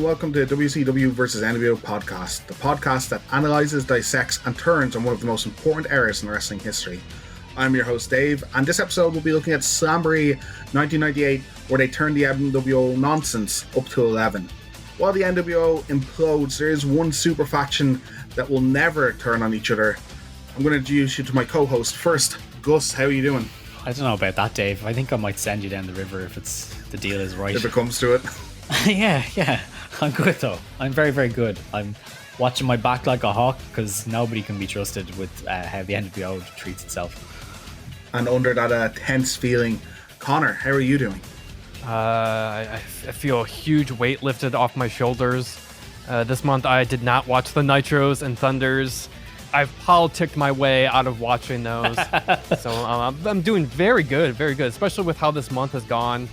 welcome to WCW vs. NWO podcast, the podcast that analyzes, dissects, and turns on one of the most important eras in wrestling history. I'm your host, Dave, and this episode we'll be looking at Slamboree 1998, where they turned the NWO nonsense up to 11. While the NWO implodes, there is one super faction that will never turn on each other. I'm going to introduce you to my co-host. First, Gus, how are you doing? I don't know about that, Dave. I think I might send you down the river if the deal is right. If it comes to it. Yeah. I'm good though. I'm very, very good. I'm watching my back like a hawk because nobody can be trusted with how the NWO treats itself. And under that tense feeling, Connor, how are you doing? I feel a huge weight lifted off my shoulders. This month I did not watch the Nitros and Thunders. I've politicked my way out of watching those. So I'm doing very good, especially with how this month has gone.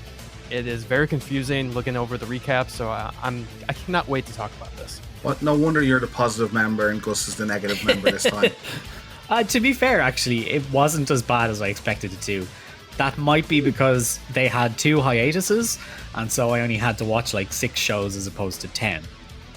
It is very confusing looking over the recap, so I cannot wait to talk about this. Well, no wonder you're the positive member and Gus is the negative member this time. To be fair, actually, it wasn't as bad as I expected it to. That might be because they had 2 hiatuses, and so I only had to watch like 6 shows as opposed to 10.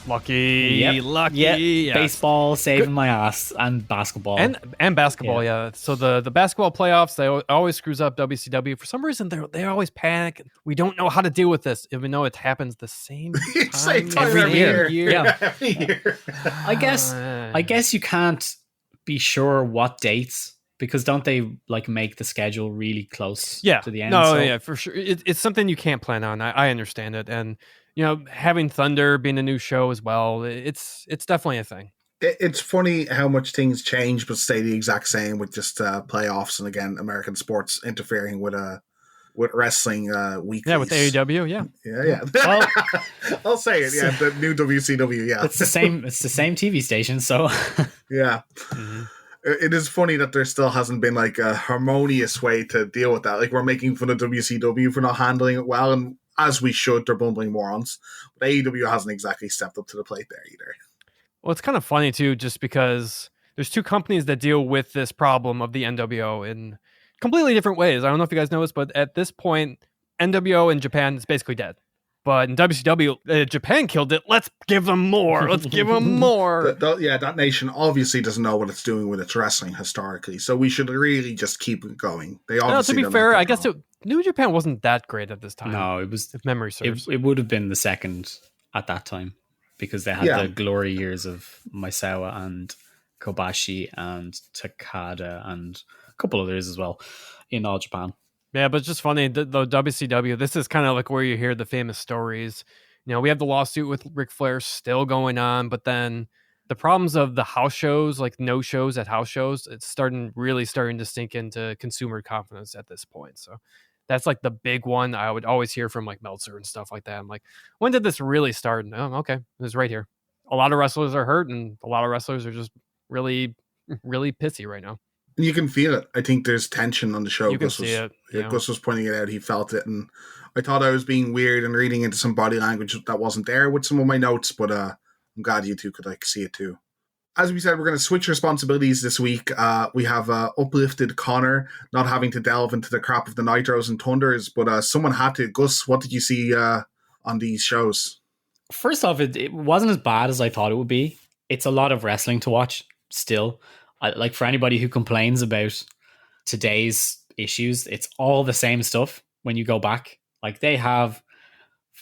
Lucky. Yep. Yes. Baseball saving my ass, and basketball. And basketball, yeah. So the basketball playoffs, they always screws up WCW. For some reason, they always panic. We don't know how to deal with this, even though it happens the same time every year. Yeah. Every year. I guess you can't be sure what dates, because don't they like make the schedule really close to the end? Yeah, for sure. It's something you can't plan on. I understand it. And having Thunder being a new show as well, it's definitely a thing. It's funny how much things change but stay the exact same with just playoffs and, again, American sports interfering with wrestling weeklies. Yeah, with AEW, yeah. Yeah. Well, I'll say it, yeah, the new WCW, yeah. It's the same TV station, so... Yeah. Mm-hmm. It is funny that there still hasn't been like a harmonious way to deal with that. Like, we're making fun of WCW for not handling it well, and as we should, they're bumbling morons. But AEW hasn't exactly stepped up to the plate there either. Well, it's kind of funny too, just because there's 2 companies that deal with this problem of the NWO in completely different ways. I don't know if you guys know this, but at this point, NWO in Japan is basically dead. But in WCW, Japan killed it. Let's give them more. Let's give them more. That nation obviously doesn't know what it's doing with its wrestling historically, so we should really just keep it going. They obviously. To be fair, I guess New Japan wasn't that great at this time. No, it was. If memory serves, it would have been the second at that time, because they had the glory years of Misawa and Kobashi and Takada and a couple others as well in All Japan. Yeah, but it's just funny, the WCW, this is kind of like where you hear the famous stories. We have the lawsuit with Ric Flair still going on, but then the problems of the house shows, like no shows at house shows, it's really starting to sink into consumer confidence at this point. So that's like the big one I would always hear from like Meltzer and stuff like that. I'm like, when did this really start? Oh, okay, it was right here. A lot of wrestlers are hurt, and a lot of wrestlers are just really, really pissy right now. You can feel it. I think there's tension on the show. You can see it. Gus was pointing it out. He felt it. And I thought I was being weird and reading into some body language that wasn't there with some of my notes, but I'm glad you two could see it too. As we said, we're going to switch responsibilities this week. We have uplifted Connor, not having to delve into the crap of the Nitros and Thunders, but someone had to. Gus, what did you see on these shows? First off, it wasn't as bad as I thought it would be. It's a lot of wrestling to watch still. Like, for anybody who complains about today's issues, it's all the same stuff when you go back. Like, they have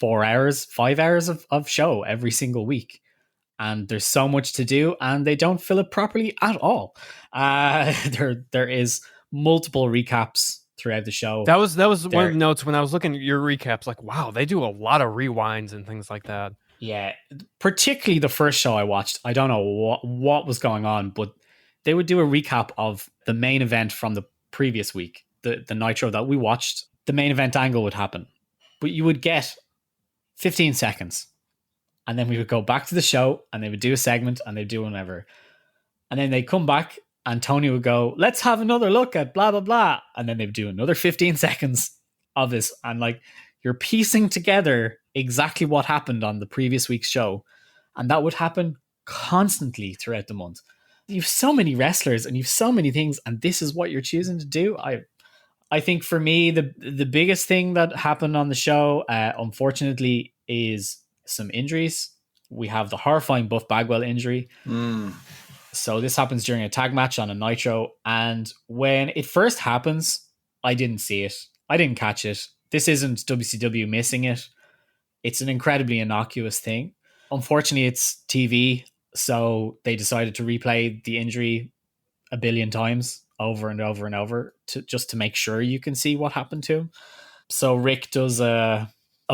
4 hours, 5 hours of show every single week. And there's so much to do, and they don't fill it properly at all. There is multiple recaps throughout the show. That was one of the notes when I was looking at your recaps. Like, wow, they do a lot of rewinds and things like that. Yeah, particularly the first show I watched. I don't know what was going on, but they would do a recap of the main event from the previous week, the Nitro that we watched. The main event angle would happen, but you would get 15 seconds. And then we would go back to the show, and they would do a segment, and they'd do whatever. And then they'd come back, and Tony would go, let's have another look at blah, blah, blah. And then they would do another 15 seconds of this. And like, you're piecing together exactly what happened on the previous week's show. And that would happen constantly throughout the month. You've so many wrestlers, and you've so many things, and this is what you're choosing to do. I think for me, the biggest thing that happened on the show, unfortunately, is some injuries. We have the horrifying Buff Bagwell injury. So this happens during a tag match on a Nitro. And when it first happens, I didn't see it. I didn't catch it. This isn't WCW missing it. It's an incredibly innocuous thing. Unfortunately, it's TV. So they decided to replay the injury a billion times over and over and over just to make sure you can see what happened to him. So Rick does a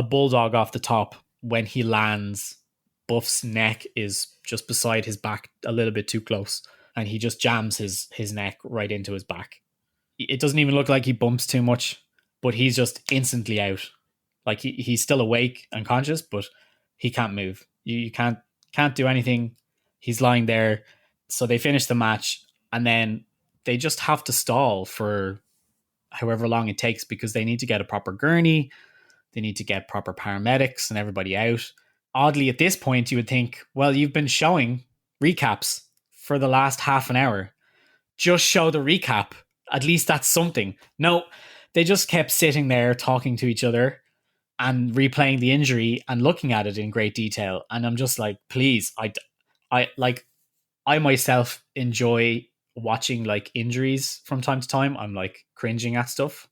bulldog off the top. When he lands, Buff's neck is just beside his back a little bit too close, and he just jams his neck right into his back. It doesn't even look like he bumps too much, but he's just instantly out. Like he's still awake and conscious, but he can't move. You can't do anything. He's lying there. So they finish the match, and then they just have to stall for however long it takes because they need to get a proper gurney. They need to get proper paramedics and everybody out. Oddly, at this point, you would think, well, you've been showing recaps for the last half an hour. Just show the recap. At least that's something. No, they just kept sitting there talking to each other and replaying the injury and looking at it in great detail. And I'm just like, please, I myself enjoy watching like injuries from time to time. I'm like cringing at stuff,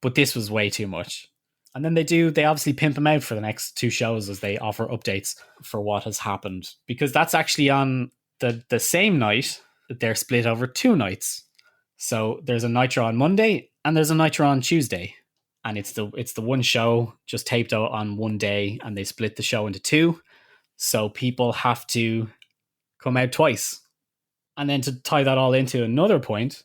but this was way too much. And then they obviously pimp him out for the next two shows as they offer updates for what has happened, because that's actually on the same night that they're split over two nights. So there's a Nitro on Monday and there's a Nitro on Tuesday, and it's the one show just taped out on one day, and they split the show into two. So people have to come out twice. And then to tie that all into another point,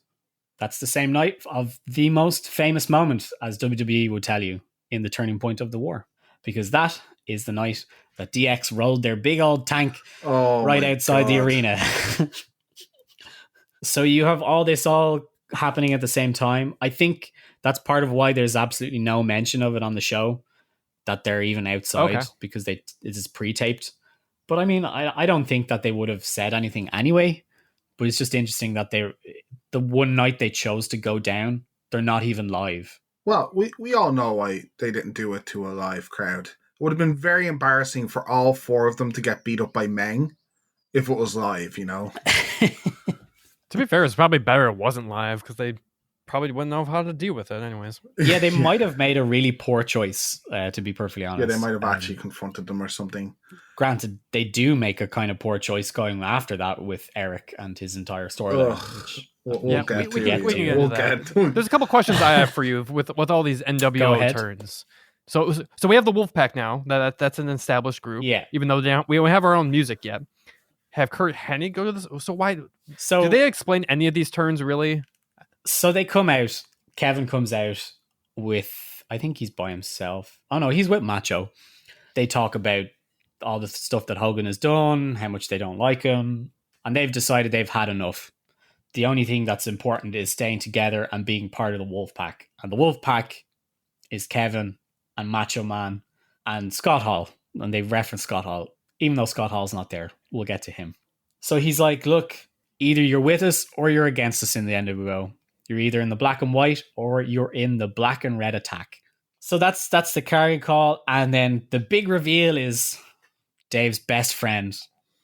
that's the same night of the most famous moment, as WWE would tell you, in the turning point of the war, because that is the night that DX rolled their big old tank right outside the arena. So you have all this all happening at the same time. I think that's part of why there's absolutely no mention of it on the show, that they're even outside, because it is pre-taped. But I mean, I don't think that they would have said anything anyway, but it's just interesting that the one night they chose to go down, they're not even live. Well, we all know why they didn't do it to a live crowd. It would have been very embarrassing for all four of them to get beat up by Meng if it was live, you know? To be fair, it's probably better it wasn't live, because they probably wouldn't know how to deal with it anyways. Yeah, they might have made a really poor choice, to be perfectly honest. Yeah, they might have actually confronted them or something. Granted, they do make a kind of poor choice going after that with Eric and his entire storyline. We'll get to that. There's a couple questions I have for you with all these NWO turns. So we have the Wolfpack now. That's an established group. Yeah. Even though we don't have our own music yet. Have Kurt Hennig go to this? So why? So do they explain any of these turns really? So they come out. Kevin comes out with, I think he's by himself. Oh no, he's with Macho. They talk about all the stuff that Hogan has done, how much they don't like him, and they've decided they've had enough. The only thing that's important is staying together and being part of the Wolfpack. And the Wolfpack is Kevin and Macho Man and Scott Hall. And they've referenced Scott Hall. Even though Scott Hall's not there, we'll get to him. So he's like, look, either you're with us or you're against us in the NWO. You're either in the black and white or you're in the black and red attack. So that's the carry call. And then the big reveal is Dave's best friend,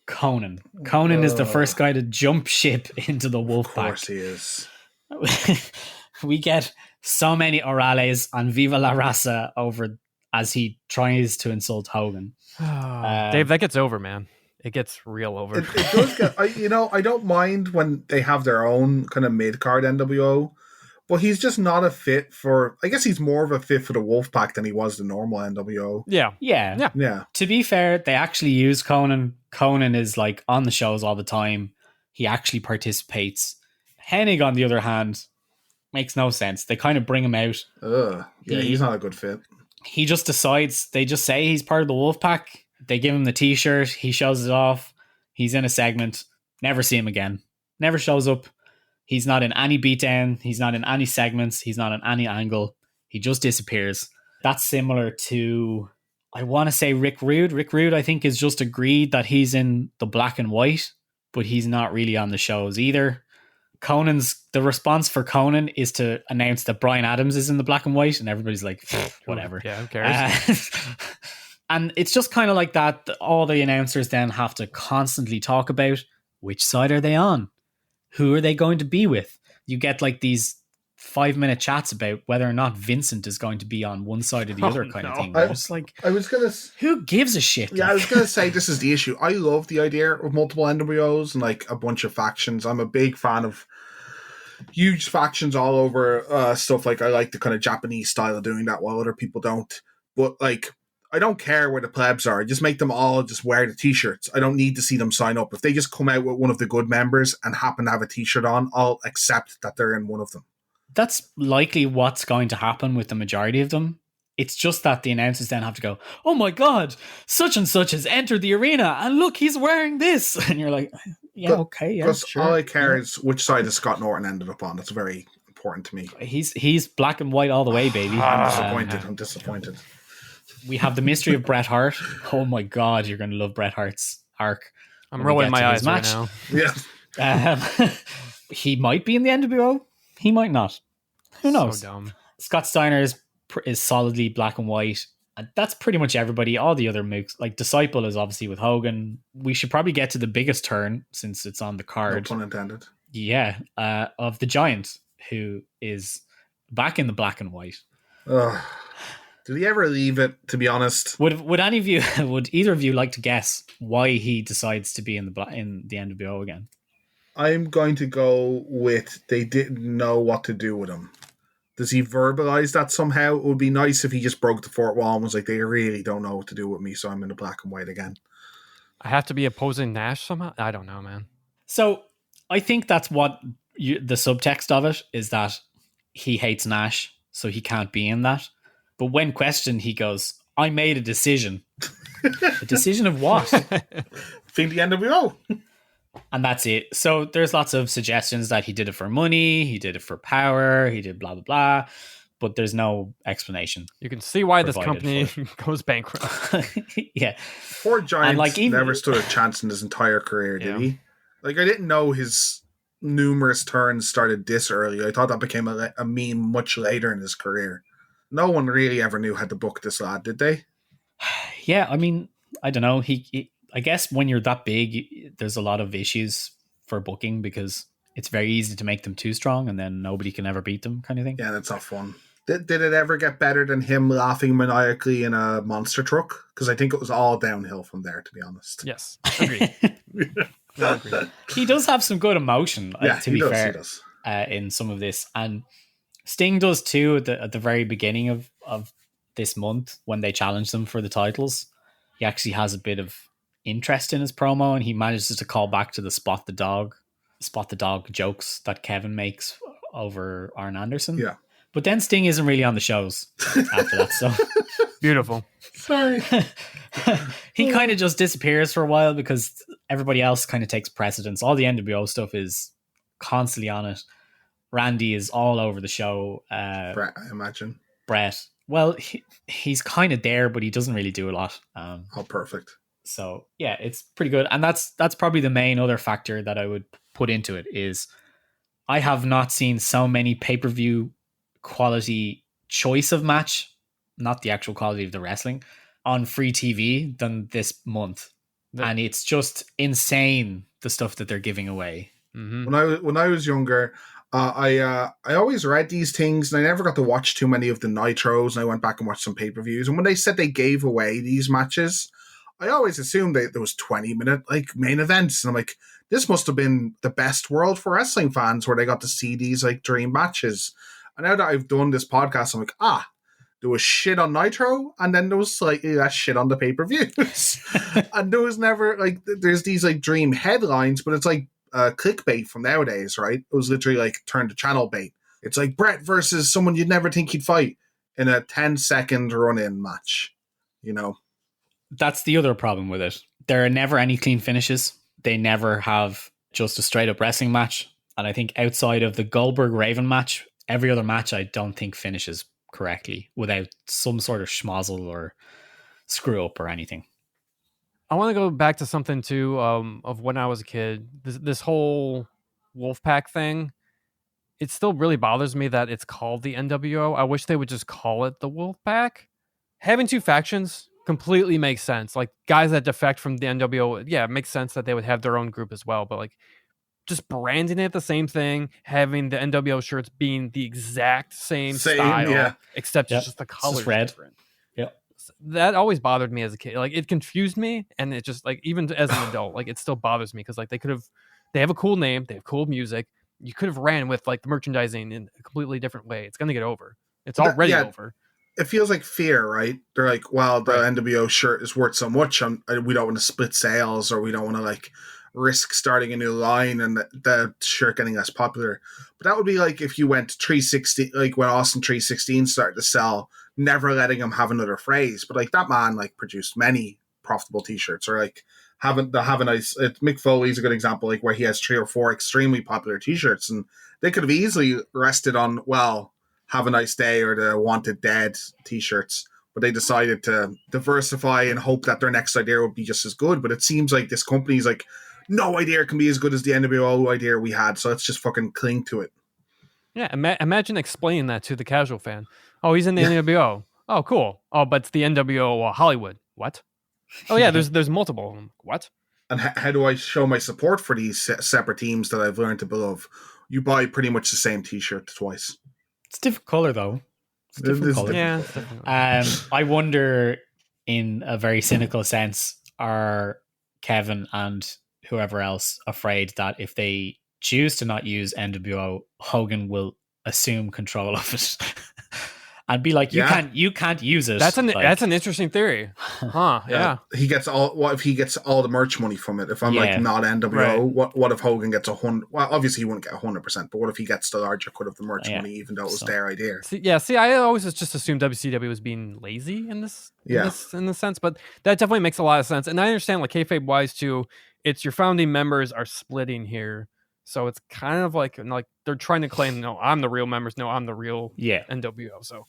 Conan. Conan is the first guy to jump ship into the Wolfpack. Of course he is. We get so many orales on Viva la Raza over as he tries to insult Hogan. Dave, that gets over, man. It gets real over. It does get. I don't mind when they have their own kind of mid-card NWO, but he's just not a fit for. I guess he's more of a fit for the Wolfpack than he was the normal NWO. Yeah. To be fair, they actually use Conan. Conan is like on the shows all the time. He actually participates. Hennig, on the other hand, makes no sense. They kind of bring him out. He's not a good fit. He just decides. They just say he's part of the Wolfpack. They give him the t-shirt. He shows it off. He's in a segment. Never see him again. Never shows up. He's not in any beatdown. He's not in any segments. He's not in any angle. He just disappears. That's similar to, I want to say, Rick Rude. Rick Rude, I think, is just agreed that he's in the black and white, but he's not really on the shows either. The response for Conan is to announce that Bryan Adams is in the black and white, and everybody's like, whatever. Yeah, who cares? And it's just kind of like that. All the announcers then have to constantly talk about which side are they on? Who are they going to be with? You get like these 5-minute chats about whether or not Vincent is going to be on one side or the other kind of thing. It's like, I was gonna. who gives a shit? Yeah, Like, I was gonna say this is the issue. I love the idea of multiple NWOs and like a bunch of factions. I'm a big fan of huge factions all over stuff. Like I like the kind of Japanese style of doing that, while other people don't. But like, I don't care where the plebs are. Just make them all just wear the t-shirts. I don't need to see them sign up. If they just come out with one of the good members and happen to have a t-shirt on, I'll accept that they're in one of them. that's likely what's going to happen with the majority of them. It's just that the announcers then have to go, oh my God, such and such has entered the arena and look, he's wearing this. And you're like, yeah, okay, yeah, Because sure. all I care is which side is Scott Norton ended up on. That's very important to me. He's black and white all the way, baby. I'm disappointed. We have the mystery of Bret Hart. Oh my God, you're going to love Bret Hart's arc. I'm rolling my eyes right now. Yeah. He might be in the NWO. He might not. Who knows? So dumb. Scott Steiner is solidly black and white. And that's pretty much everybody. All the other mooks, like Disciple is obviously with Hogan. We should probably get to the biggest turn since it's on the card. No pun intended. Yeah, of the Giant, who is back in the black and white. Did he ever leave it, to be honest? Would any of you, would either of you like to guess why he decides to be in the NWO again? I'm going to go with they didn't know what to do with him. Does he verbalize that somehow? It would be nice if he just broke the fourth wall and was like, they really don't know what to do with me, so I'm in the black and white again. I have to be opposing Nash somehow? I don't know, man. So I think that's what the subtext of it is, that he hates Nash, so he can't be in that. But when questioned, he goes, I made a decision. A decision of what? Think the NWO. And that's it. So there's lots of suggestions that he did it for money, he did it for power, he did blah, blah, blah. But there's no explanation. You can see why this company goes bankrupt. Yeah. Poor Giant never stood a chance in his entire career, did he? Like, I didn't know his numerous turns started this early. I thought that became a meme much later in his career. No one really ever knew how to book this lad, did they? Yeah, I mean, I don't know. I guess when you're that big, there's a lot of issues for booking because it's very easy to make them too strong and then nobody can ever beat them, kind of thing. Yeah, that's not fun. Did it ever get better than him laughing maniacally in a monster truck? Because I think it was all downhill from there, to be honest. Yes, agreed. He does have some good emotion, to be fair, he does. In some of this. And Sting does too at the very beginning of this month when they challenge them for the titles. He actually has a bit of interest in his promo and he manages to call back to the spot the dog jokes that Kevin makes over Arn Anderson. Yeah. But then Sting isn't really on the shows after that. So beautiful. Sorry. He kind of just disappears for a while because everybody else kind of takes precedence. All the NWO stuff is constantly on it. Randy is all over the show. Brett, I imagine. Brett. Well, he's kind of there, but he doesn't really do a lot. Perfect. So yeah, it's pretty good. And that's probably the main other factor that I would put into it is I have not seen so many pay-per-view quality choice of match, not the actual quality of the wrestling, on free TV than this month. And it's just insane, the stuff that they're giving away. Mm-hmm. When I was younger, I always read these things and I never got to watch too many of the Nitros, and I went back and watched some pay-per-views. And when they said they gave away these matches, I always assumed there was 20-minute like main events. And I'm like, this must have been the best world for wrestling fans where they got to see these like dream matches. And now that I've done this podcast, I'm like, there was shit on Nitro, and then there was slightly less shit on the pay-per-views. And there was never like, there's these like dream headlines, but it's like clickbait from nowadays, right? It was literally like turn to channel bait. It's like Brett versus someone you'd never think he'd fight in a 10-second run-in match, you know? That's the other problem with it. There are never any clean finishes. They never have just a straight up wrestling match. And I think outside of the Goldberg Raven match, every other match I don't think finishes correctly without some sort of schmozzle or screw up or anything. I want to go back to something too of when I was a kid. This whole Wolfpack thing, it still really bothers me that it's called the NWO. I wish they would just call it the Wolfpack. Having two factions completely makes sense. Like guys that defect from the NWO, yeah, it makes sense that they would have their own group as well. But like just branding it the same thing, having the NWO shirts being the exact same style, yeah. except Yep. it's just the It's colors just red. different. Yep. That always bothered me as a kid. Like it confused me, and it just like even as an adult, like it still bothers me because like they have a cool name, they have cool music. You could have ran with like the merchandising in a completely different way. It's gonna get over. It's already over. It feels like fear, right? They're like, well, the Right. NWO shirt is worth so much, and we don't want to split sales, or we don't want to like risk starting a new line and the shirt getting less popular. But that would be like if you went 360, like when Austin 316 started to sell, never letting him have another phrase. But like that man like produced many profitable t-shirts, or like have a nice Mick Foley's a good example, like where he has 3 or 4 extremely popular t-shirts, and they could have easily rested on, well, have a nice day or the wanted dead t-shirts, but they decided to diversify and hope that their next idea would be just as good. But it seems like this company's like, no idea can be as good as the NWO idea we had, so let's just fucking cling to it. Yeah, imagine explaining that to the casual fan. Oh, he's in the NWO. Oh, cool. Oh, but it's the NWO Hollywood. What? Oh yeah, there's multiple. What? And how do I show my support for these separate teams that I've learned to love? You buy pretty much the same t-shirt twice. It's a different color though. It's a different color. Yeah. I wonder, in a very cynical sense, are Kevin and whoever else afraid that if they choose to not use NWO, Hogan will assume control of it and be like, you can't use it. That's an interesting theory. Huh? Yeah. He gets all. What if he gets all the merch money from it? If I'm like not NWO, right. What if Hogan gets 100? Well, obviously he wouldn't get 100%, but what if he gets the larger cut of the merch money, even though it was their idea? See, I always just assumed WCW was being lazy in this sense, but that definitely makes a lot of sense, and I understand like kayfabe wise too. It's your founding members are splitting here. So it's kind of like they're trying to claim, no, I'm the real members. No, I'm the real NWO. So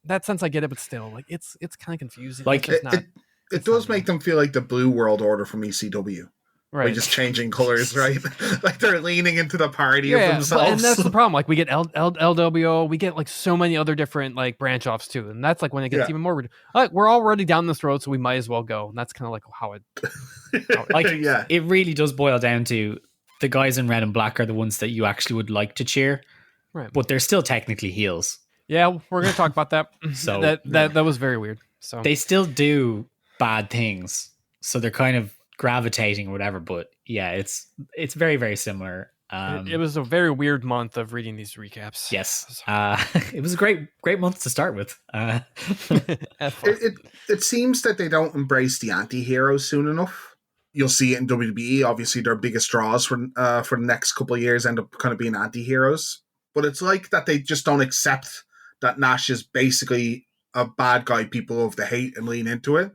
that sense I get it, but still, like it's kind of confusing. Like it does make them feel like the Blue World Order from ECW, right? By just changing colors, right? Like they're leaning into the party of themselves. And that's the problem. Like we get LWO, we get like so many other different like branch offs too, and that's like when it gets even more. Like we're already down this road, so we might as well go. And that's kind of like how it. It really does boil down to. The guys in red and black are the ones that you actually would like to cheer, right? But they're still technically heels. Yeah, we're going to talk about that. So that was very weird. So they still do bad things, so they're kind of gravitating or whatever. But yeah, it's very very similar. It was a very weird month of reading these recaps. Yes, it was a great month to start with. It seems that they don't embrace the anti-heroes soon enough. You'll see it in WWE. Obviously, their biggest draws for the next couple of years end up kind of being anti-heroes. But it's like that they just don't accept that Nash is basically a bad guy people love to hate and lean into it.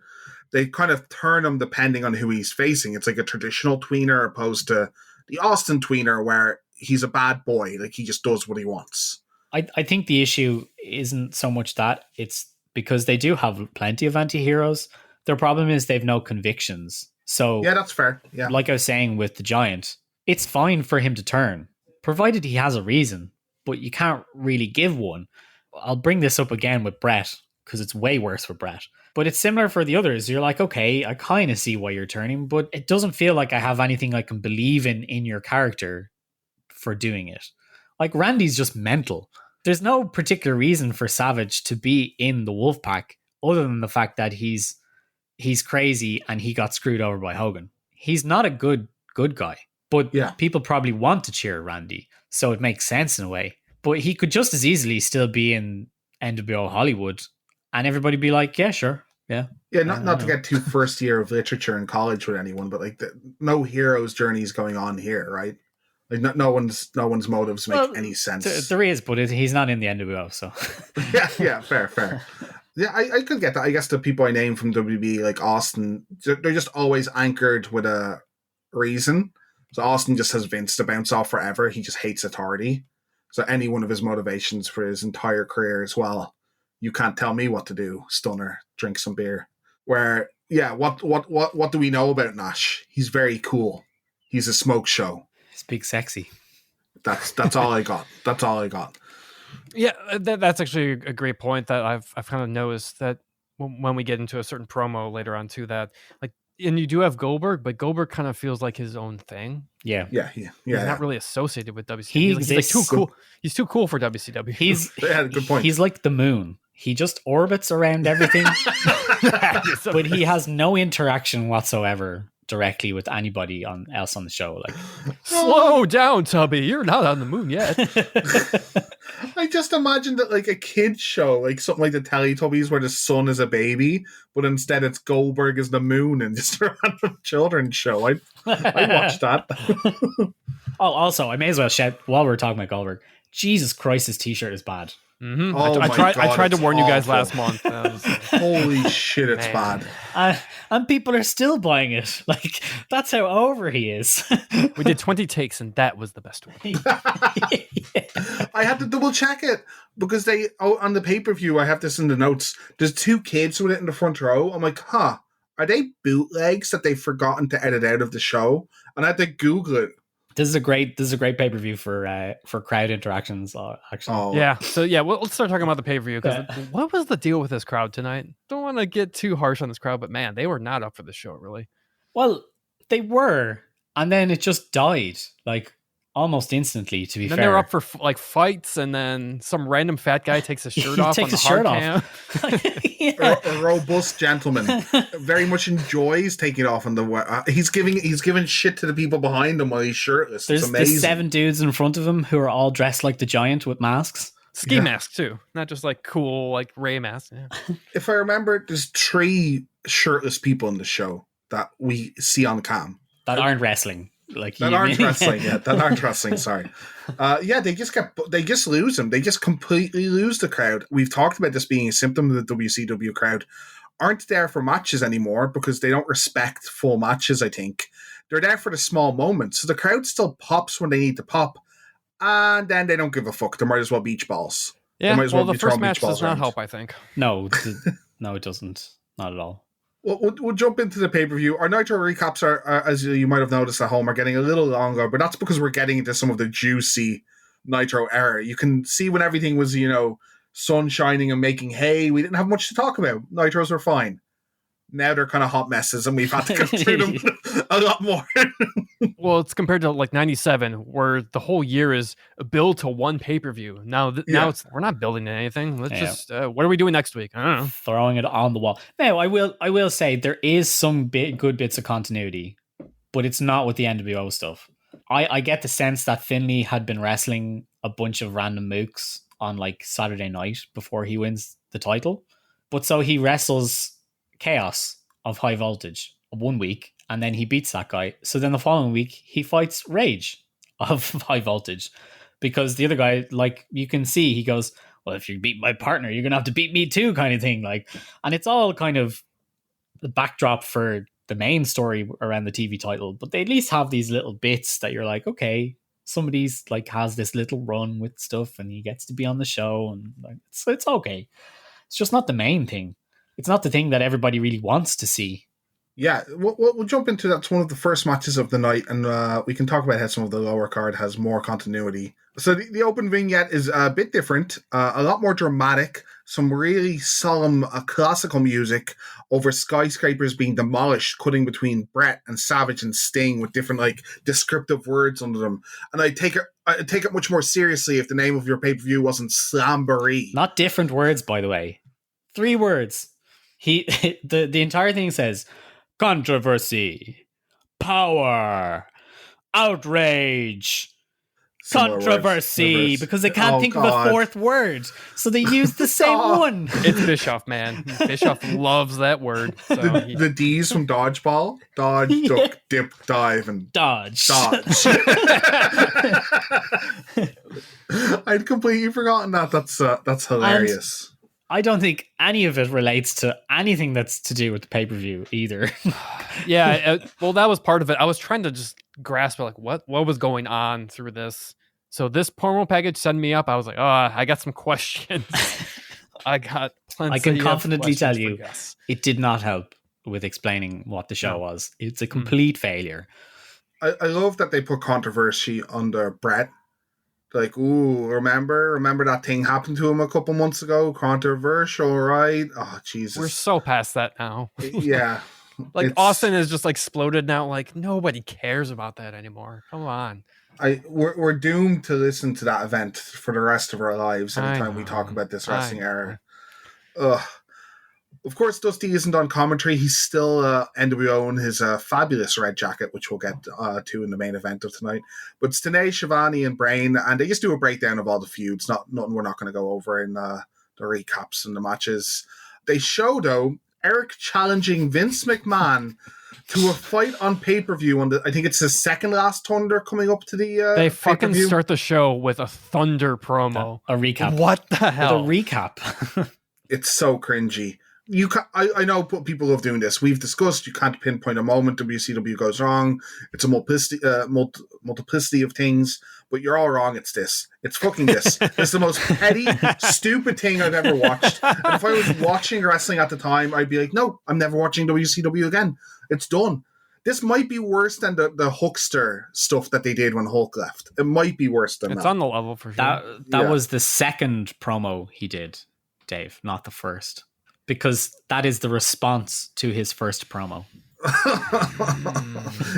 They kind of turn him depending on who he's facing. It's like a traditional tweener opposed to the Austin tweener where he's a bad boy. Like he just does what he wants. I think the issue isn't so much that. It's because they do have plenty of anti-heroes. Their problem is they've no convictions. So yeah, that's fair. Yeah, like I was saying with the Giant, it's fine for him to turn, provided he has a reason. But you can't really give one. I'll bring this up again with Brett because it's way worse for Brett. But it's similar for the others. You're like, okay, I kind of see why you're turning, but it doesn't feel like I have anything I can believe in your character for doing it. Like Randy's just mental. There's no particular reason for Savage to be in the Wolfpack other than the fact that he's crazy and he got screwed over by Hogan. He's not a good guy, but people probably want to cheer Randy, so it makes sense in a way. But he could just as easily still be in NWO Hollywood and everybody be like, yeah, sure. Yeah. Yeah, not to get too first year of literature in college with anyone, but like no hero's journey is going on here, right? Like no one's motives make any sense. There is, but he's not in the NWO, so. yeah, fair. Yeah, I could get that. I guess the people I name from WB, like Austin, they're just always anchored with a reason. So Austin just has Vince to bounce off forever. He just hates authority. So any one of his motivations for his entire career as well, you can't tell me what to do, Stunner, drink some beer. Where, yeah, what do we know about Nash? He's very cool. He's a smoke show. He's big sexy. That's all I got. Yeah, that's actually a great point that I've kind of noticed that when we get into a certain promo later on too, that like, and you do have Goldberg, but Goldberg kind of feels like his own thing. Yeah. Yeah. He's not really associated with WCW. He He's like too exists. cool. He's too cool for WCW. Good point. He's like the moon. He just orbits around everything, but he has no interaction whatsoever directly with anybody else on the show. Like, slow down, Tubby. You're not on the moon yet. I just imagined that like a kid's show, like something like the Teletubbies where the sun is a baby, but instead it's Goldberg is the moon and just a random children's show. I watched that. Oh, also, I may as well shout while we're talking about Goldberg. Jesus Christ, his t-shirt is bad. Mm-hmm. Oh I tried to warn you guys awful. last month. Holy shit, it's bad. And people are still buying it. Like, that's how over he is. We did 20 takes and that was the best one. I had to double check it because on the pay-per-view, I have this in the notes. There's 2 kids with it in the front row. I'm like, are they bootlegs that they've forgotten to edit out of the show? And I had to Google it. This is a great pay-per-view for crowd interactions, actually. Oh. Yeah. So let's start talking about the pay-per-view, because what was the deal with this crowd tonight? Don't want to get too harsh on this crowd, but man, they were not up for the show, really. Well, they were, and then it just died, like almost instantly, to be fair. Then they were up for like fights, and then some random fat guy takes his shirt off. Takes his shirt off. A robust gentleman very much enjoys taking it off on the. He's giving shit to the people behind him while he's shirtless. There's 7 dudes in front of him who are all dressed like the Giant with masks. Ski mask too, not just like cool like Ray mask. Yeah. If I remember, there's 3 shirtless people in the show that we see on cam that aren't wrestling. Like that aren't wrestling. Yeah, that aren't wrestling. Sorry. They just lose them. They just completely lose the crowd. We've talked about this being a symptom of the WCW crowd. Aren't there for matches anymore because they don't respect full matches. I think they're there for the small moments. So the crowd still pops when they need to pop, and then they don't give a fuck. They might as well beach balls. Yeah. Well, the first match does not help. I think. No, it doesn't. Not at all. We'll jump into the pay-per-view. Our Nitro recaps are, as you might have noticed at home, are getting a little longer, but that's because we're getting into some of the juicy Nitro era. You can see when everything was, sun shining and making hay, we didn't have much to talk about. Nitros were fine. Now they're kind of hot messes, and we've had to go through them a lot more. Well, it's compared to like 97, where the whole year is a build to one pay-per-view. Now we're not building to anything. Let's just what are we doing next week? I don't know. Throwing it on the wall. Now, I will say there is some good bits of continuity, but it's not with the NWO stuff. I get the sense that Finlay had been wrestling a bunch of random mooks on like Saturday night before he wins the title, but so he wrestles Chaos of High Voltage one week, and then he beats that guy. So then the following week he fights Rage of High Voltage, because the other guy, like, you can see he goes, well, if you beat my partner, you're gonna have to beat me too, kind of thing. Like, and it's all kind of the backdrop for the main story around the TV title, but they at least have these little bits that you're like, okay, somebody's like has this little run with stuff and he gets to be on the show, and like, it's okay. It's just not the main thing. It's not the thing that everybody really wants to see. Yeah, we'll jump into that. It's one of the first matches of the night, and we can talk about how some of the lower card has more continuity. So the open vignette is a bit different, a lot more dramatic, some really solemn classical music over skyscrapers being demolished, cutting between Brett and Savage and Sting with different like descriptive words under them. And I take it much more seriously if the name of your pay-per-view wasn't Slamboree. Not different words, by the way. 3 words. The entire thing says controversy, power, outrage, controversy, because they can't think of a 4th word, so they use the same one. It's Bischoff, man. Bischoff loves that word. So the D's from Dodgeball: dodge, duck, dip, dive, and dodge. I'd completely forgotten that. That's hilarious. And I don't think any of it relates to anything that's to do with the pay-per-view either. Yeah, well, that was part of it. I was trying to just grasp like what was going on through this. So this promo package sent me up. I was like, oh, I got some questions. I got plenty. I can confidently tell you, it did not help with explaining what the show was. It's a complete failure. I love that they put controversy under Brett. Like, ooh, remember that thing happened to him a couple months ago? Controversial, right? Oh, Jesus. We're so past that now. Yeah. Like Austin has just exploded now. Like nobody cares about that anymore. Come on. We're doomed to listen to that event for the rest of our lives anytime we talk about this wrestling era. Ugh. Of course, Dusty isn't on commentary. He's still NWO in his fabulous red jacket, which we'll get to in the main event of tonight. But it's Tenay, Shivani, and Brain, and they just do a breakdown of all the feuds. Nothing we're not going to go over in the recaps and the matches. They show, though, Eric challenging Vince McMahon to a fight on pay-per-view on I think it's the second last Thunder coming up to the they fucking pay-per-view. Start the show with a Thunder promo. A recap. What the hell? With a recap. It's so cringy. I know people love doing this. We've discussed you can't pinpoint a moment WCW goes wrong. It's a multiplicity of things, but you're all wrong. It's this. It's fucking this. It's the most petty, stupid thing I've ever watched. And if I was watching wrestling at the time, I'd be like, no, I'm never watching WCW again. It's done. This might be worse than the Hulkster stuff that they did when Hulk left. It might be worse than that. It's on the level for sure. That was the second promo he did, Dave, not the first. Because that is the response to his first promo.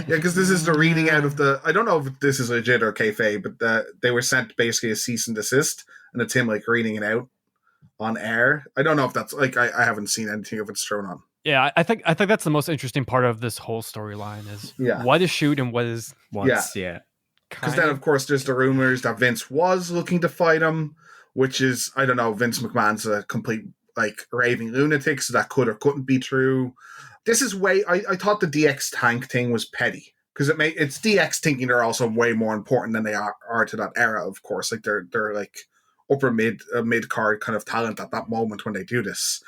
Yeah, because this is the reading out of the... I don't know if this is legit or kayfabe, but they were sent basically a cease and desist, and it's him reading it out on air. I don't know if that's... I haven't seen anything of it's thrown on. Yeah, I think that's the most interesting part of this whole storyline is what is shoot and what is... Yeah. Because then, of course, there's the rumors that Vince was looking to fight him, which is, I don't know, Vince McMahon's a complete... raving lunatic, so that could or couldn't be true. This is way... I thought the DX Tank thing was petty, because it's DX thinking they're also way more important than they are to that era, of course. They're upper mid-card kind of talent at that moment when they do this.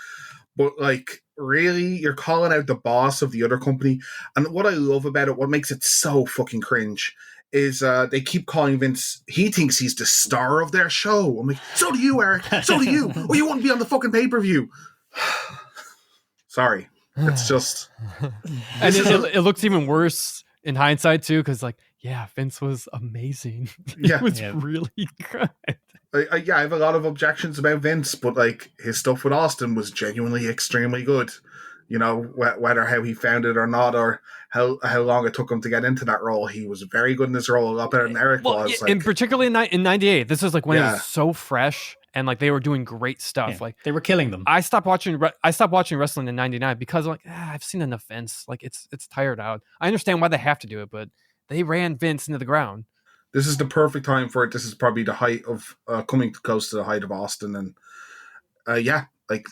But really, you're calling out the boss of the other company, and what I love about it, what makes it so fucking cringe, is they keep calling Vince, he thinks he's the star of their show. I'm like, so do you, Eric. So do you. Oh, you wouldn't be on the fucking pay-per-view. Sorry. It's just... And it looks even worse in hindsight, too, because, Vince was amazing. Yeah. It was really good. I have a lot of objections about Vince, but, his stuff with Austin was genuinely extremely good. You know, whether how he found it or not, or how long it took him to get into that role, he was very good in this role, a lot better than Eric was. And particularly in '98, this is when it was so fresh and they were doing great stuff. Yeah, they were killing them. I stopped watching wrestling in '99 because I've seen enough Vince. It's tired out. I understand why they have to do it, but they ran Vince into the ground. This is the perfect time for it. This is probably the height of coming close to the height of Austin, and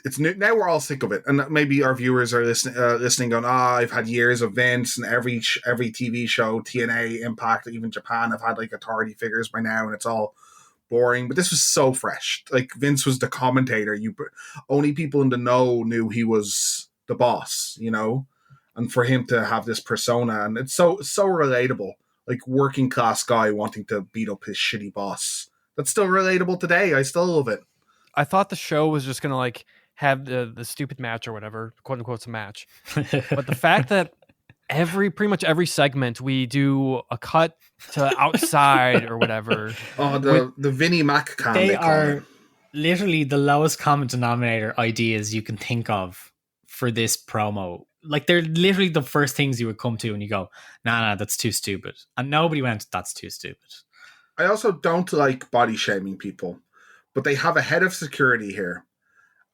it's new. Now we're all sick of it, and maybe our viewers are listening going, I've had years of Vince, and every TV show, TNA, Impact, even Japan have had authority figures by now, and it's all boring. But this was so fresh. Vince was the commentator. Only people in the know knew he was the boss, and for him to have this persona, and it's so relatable. Working class guy wanting to beat up his shitty boss. That's still relatable today. I still love it. I thought the show was just gonna have the stupid match or whatever, quote unquote, it's a match. But the fact that pretty much every segment we do a cut to outside or whatever. Oh, the Vinnie Mac cam. They are literally the lowest common denominator ideas you can think of for this promo. They're literally the first things you would come to and you go, nah, that's too stupid. And nobody went, that's too stupid. I also don't like body shaming people. But they have a head of security here,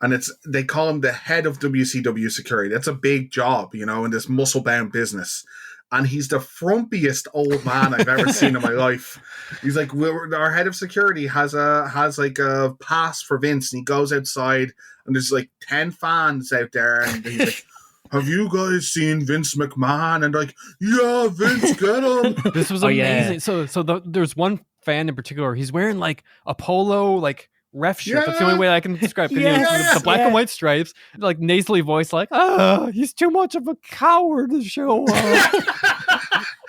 and they call him the head of WCW security. That's a big job, in this muscle-bound business. And he's the frumpiest old man I've ever seen in my life. He's our head of security has a pass for Vince, and he goes outside, and there's 10 fans out there, and he's like, have you guys seen Vince McMahon? And yeah, Vince, get him. This was amazing. Yeah. So there's one fan in particular. He's wearing a polo ref shirt. That's the only way I can describe it. The black and white stripes, nasally voice, he's too much of a coward to show up.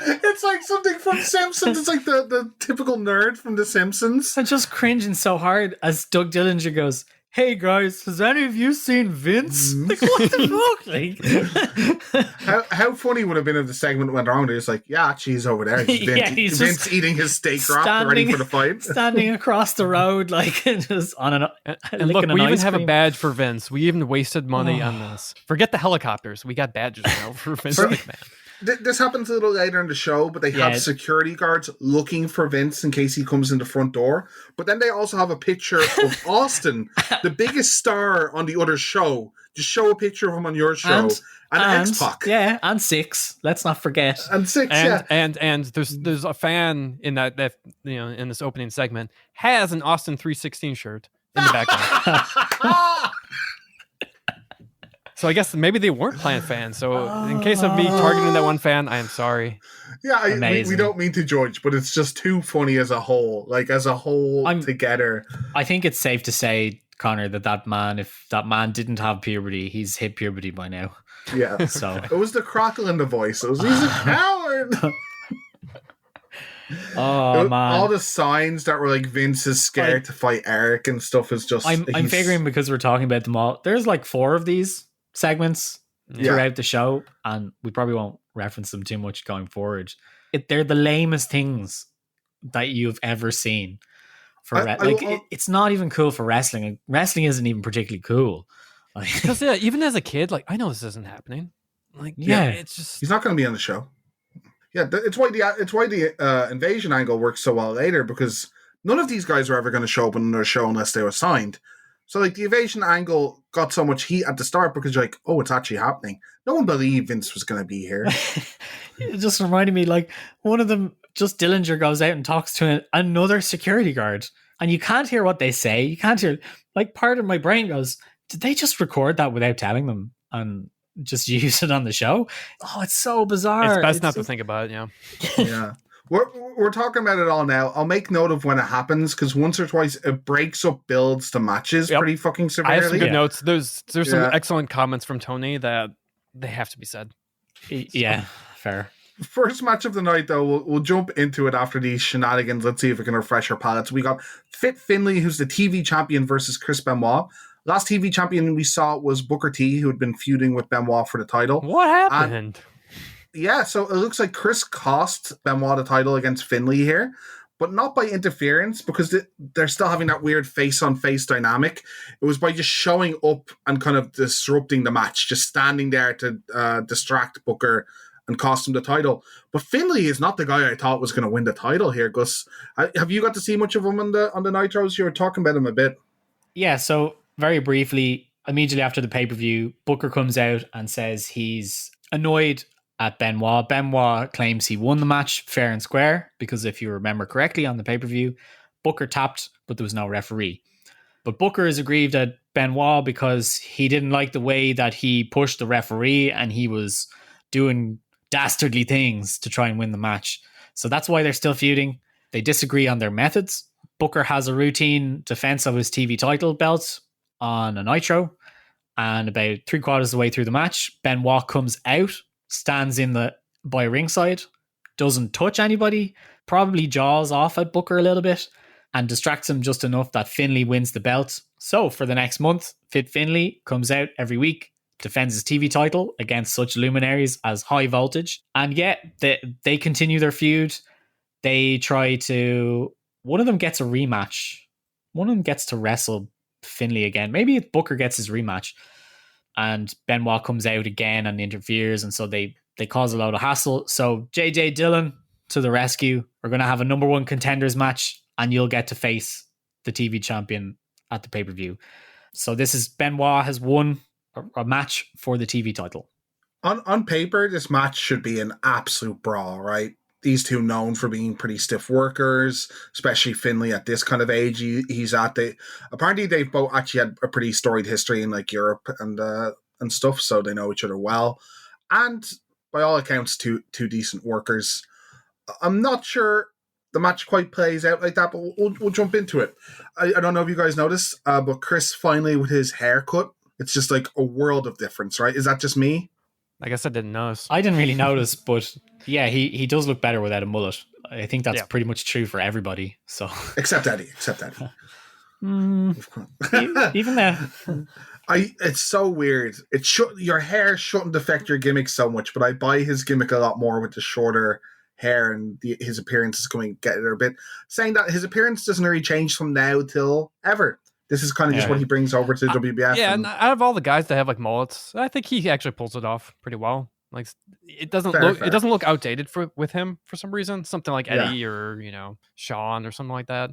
It's something from Simpsons. It's the typical nerd from The Simpsons. I'm just cringing so hard as Doug Dillinger goes, hey guys, has any of you seen Vince? Like, what the fuck? Like, how funny would it have been if the segment went wrong? It's like, yeah, actually, he's over there. It's Vince, Yeah, he's Vince just eating his steak wrap, ready for the fight. standing across the road, like just on and look, we even have a badge for Vince. We even wasted money on this. Forget the helicopters. We got badges now for Vince McMahon. This happens a little later in the show, but they have security guards looking for Vince in case he comes in the front door. But then they also have a picture of Austin, the biggest star on the other show. Just show a picture of him on your show. And X-Pac. Yeah, and Six. Let's not forget. And Six, and there's a fan in that in this opening segment has an Austin 316 shirt in the background. So I guess maybe they weren't playing fans. So in case of me targeting that one fan, I am sorry. Yeah, we don't mean to judge, but it's just too funny as a whole. Like, as a whole together. I think it's safe to say, Connor, that man, if that man didn't have puberty, he's hit puberty by now. Yeah. So it was the crackle in the voice. It was, he's a coward. Man. All the signs that were like Vince is scared to fight Eric and stuff is just... I'm figuring because we're talking about them all, there's like 4 of these segments throughout the show, and we probably won't reference them too much going forward. They're the lamest things that you've ever seen. It's not even cool for wrestling. Wrestling isn't even particularly cool. Because even as a kid, like, I know this isn't happening. Like, it's just... He's not going to be on the show. Yeah, it's why the invasion angle works so well later, because none of these guys were ever going to show up on their show unless they were signed. So, like, the invasion angle got so much heat at the start because you're like, oh, it's actually happening. No one believed Vince was going to be here. It just reminded me, like, one of them, just Dillinger goes out and talks to another security guard, and you can't hear what they say. You can't hear, like, part of my brain goes, did they just record that without telling them and just use it on the show? Oh, it's so bizarre. It's best not to think about it, yeah. We're talking about it all now. I'll make note of when it happens, because once or twice it breaks up builds to matches pretty fucking severely. I have some good notes. There's some excellent comments from Tony that they have to be said. Yeah, fair. First match of the night, though, we'll jump into it after these shenanigans. Let's see if we can refresh our palates. We got Fit Finlay, who's the TV champion, versus Chris Benoit. Last TV champion we saw was Booker T, who had been feuding with Benoit for the title. What happened? So it looks like Chris cost Benoit the title against Finlay here, but not by interference, because they're still having that weird face-on-face dynamic. It was by just showing up and kind of disrupting the match, just standing there to distract Booker and cost him the title. But Finlay is not the guy I thought was going to win the title here, Gus. Have you got to see much of him on the Nitros? You were talking about him a bit. Yeah, so very briefly, immediately after the pay-per-view, Booker comes out and says he's annoyed at Benoit. Benoit claims he won the match fair and square, because if you remember correctly on the pay-per-view, Booker tapped, but there was no referee. But Booker is aggrieved at Benoit because he didn't like the way that he pushed the referee and he was doing dastardly things to try and win the match. So that's why they're still feuding. They disagree on their methods. Booker has a routine defense of his TV title belt on a Nitro, and about 3/4 of the way through the match, Benoit comes out, stands by ringside, doesn't touch anybody, probably jaws off at Booker a little bit, and distracts him just enough that Finlay wins the belt. So for the next month, Fit Finlay comes out every week, defends his TV title against such luminaries as High Voltage, and yet they continue their feud. They try to... One of them gets a rematch. One of them gets to wrestle Finlay again. Maybe Booker gets his rematch, and Benoit comes out again and interferes, and so they cause a lot of hassle. So JJ Dillon to the rescue. We're going to have a number 1 contenders match, and you'll get to face the TV champion at the pay-per-view. So this is Benoit has won a match for the TV title. On paper, this match should be an absolute brawl, right? These two known for being pretty stiff workers, especially Finlay at this kind of age he's at. Apparently they've both actually had a pretty storied history in like Europe and stuff, so they know each other well. And by all accounts, two decent workers. I'm not sure the match quite plays out like that, but we'll jump into it. I don't know if you guys noticed, but Chris finally with his haircut, it's just like a world of difference, right? Is that just me? I guess I didn't notice. I didn't really notice, but yeah, he does look better without a mullet. I think that's pretty much true for everybody. So except Eddie. Even there. It's so weird. Your hair shouldn't affect your gimmick so much, but I buy his gimmick a lot more with the shorter hair, and his appearance is going to get there a bit. Saying that his appearance doesn't really change from now till ever. This is kind of just what he brings over to WBF. Yeah, and out of all the guys that have like mullets, I think he actually pulls it off pretty well. Like it doesn't look outdated with him for some reason. Something like Eddie or Shawn or something like that.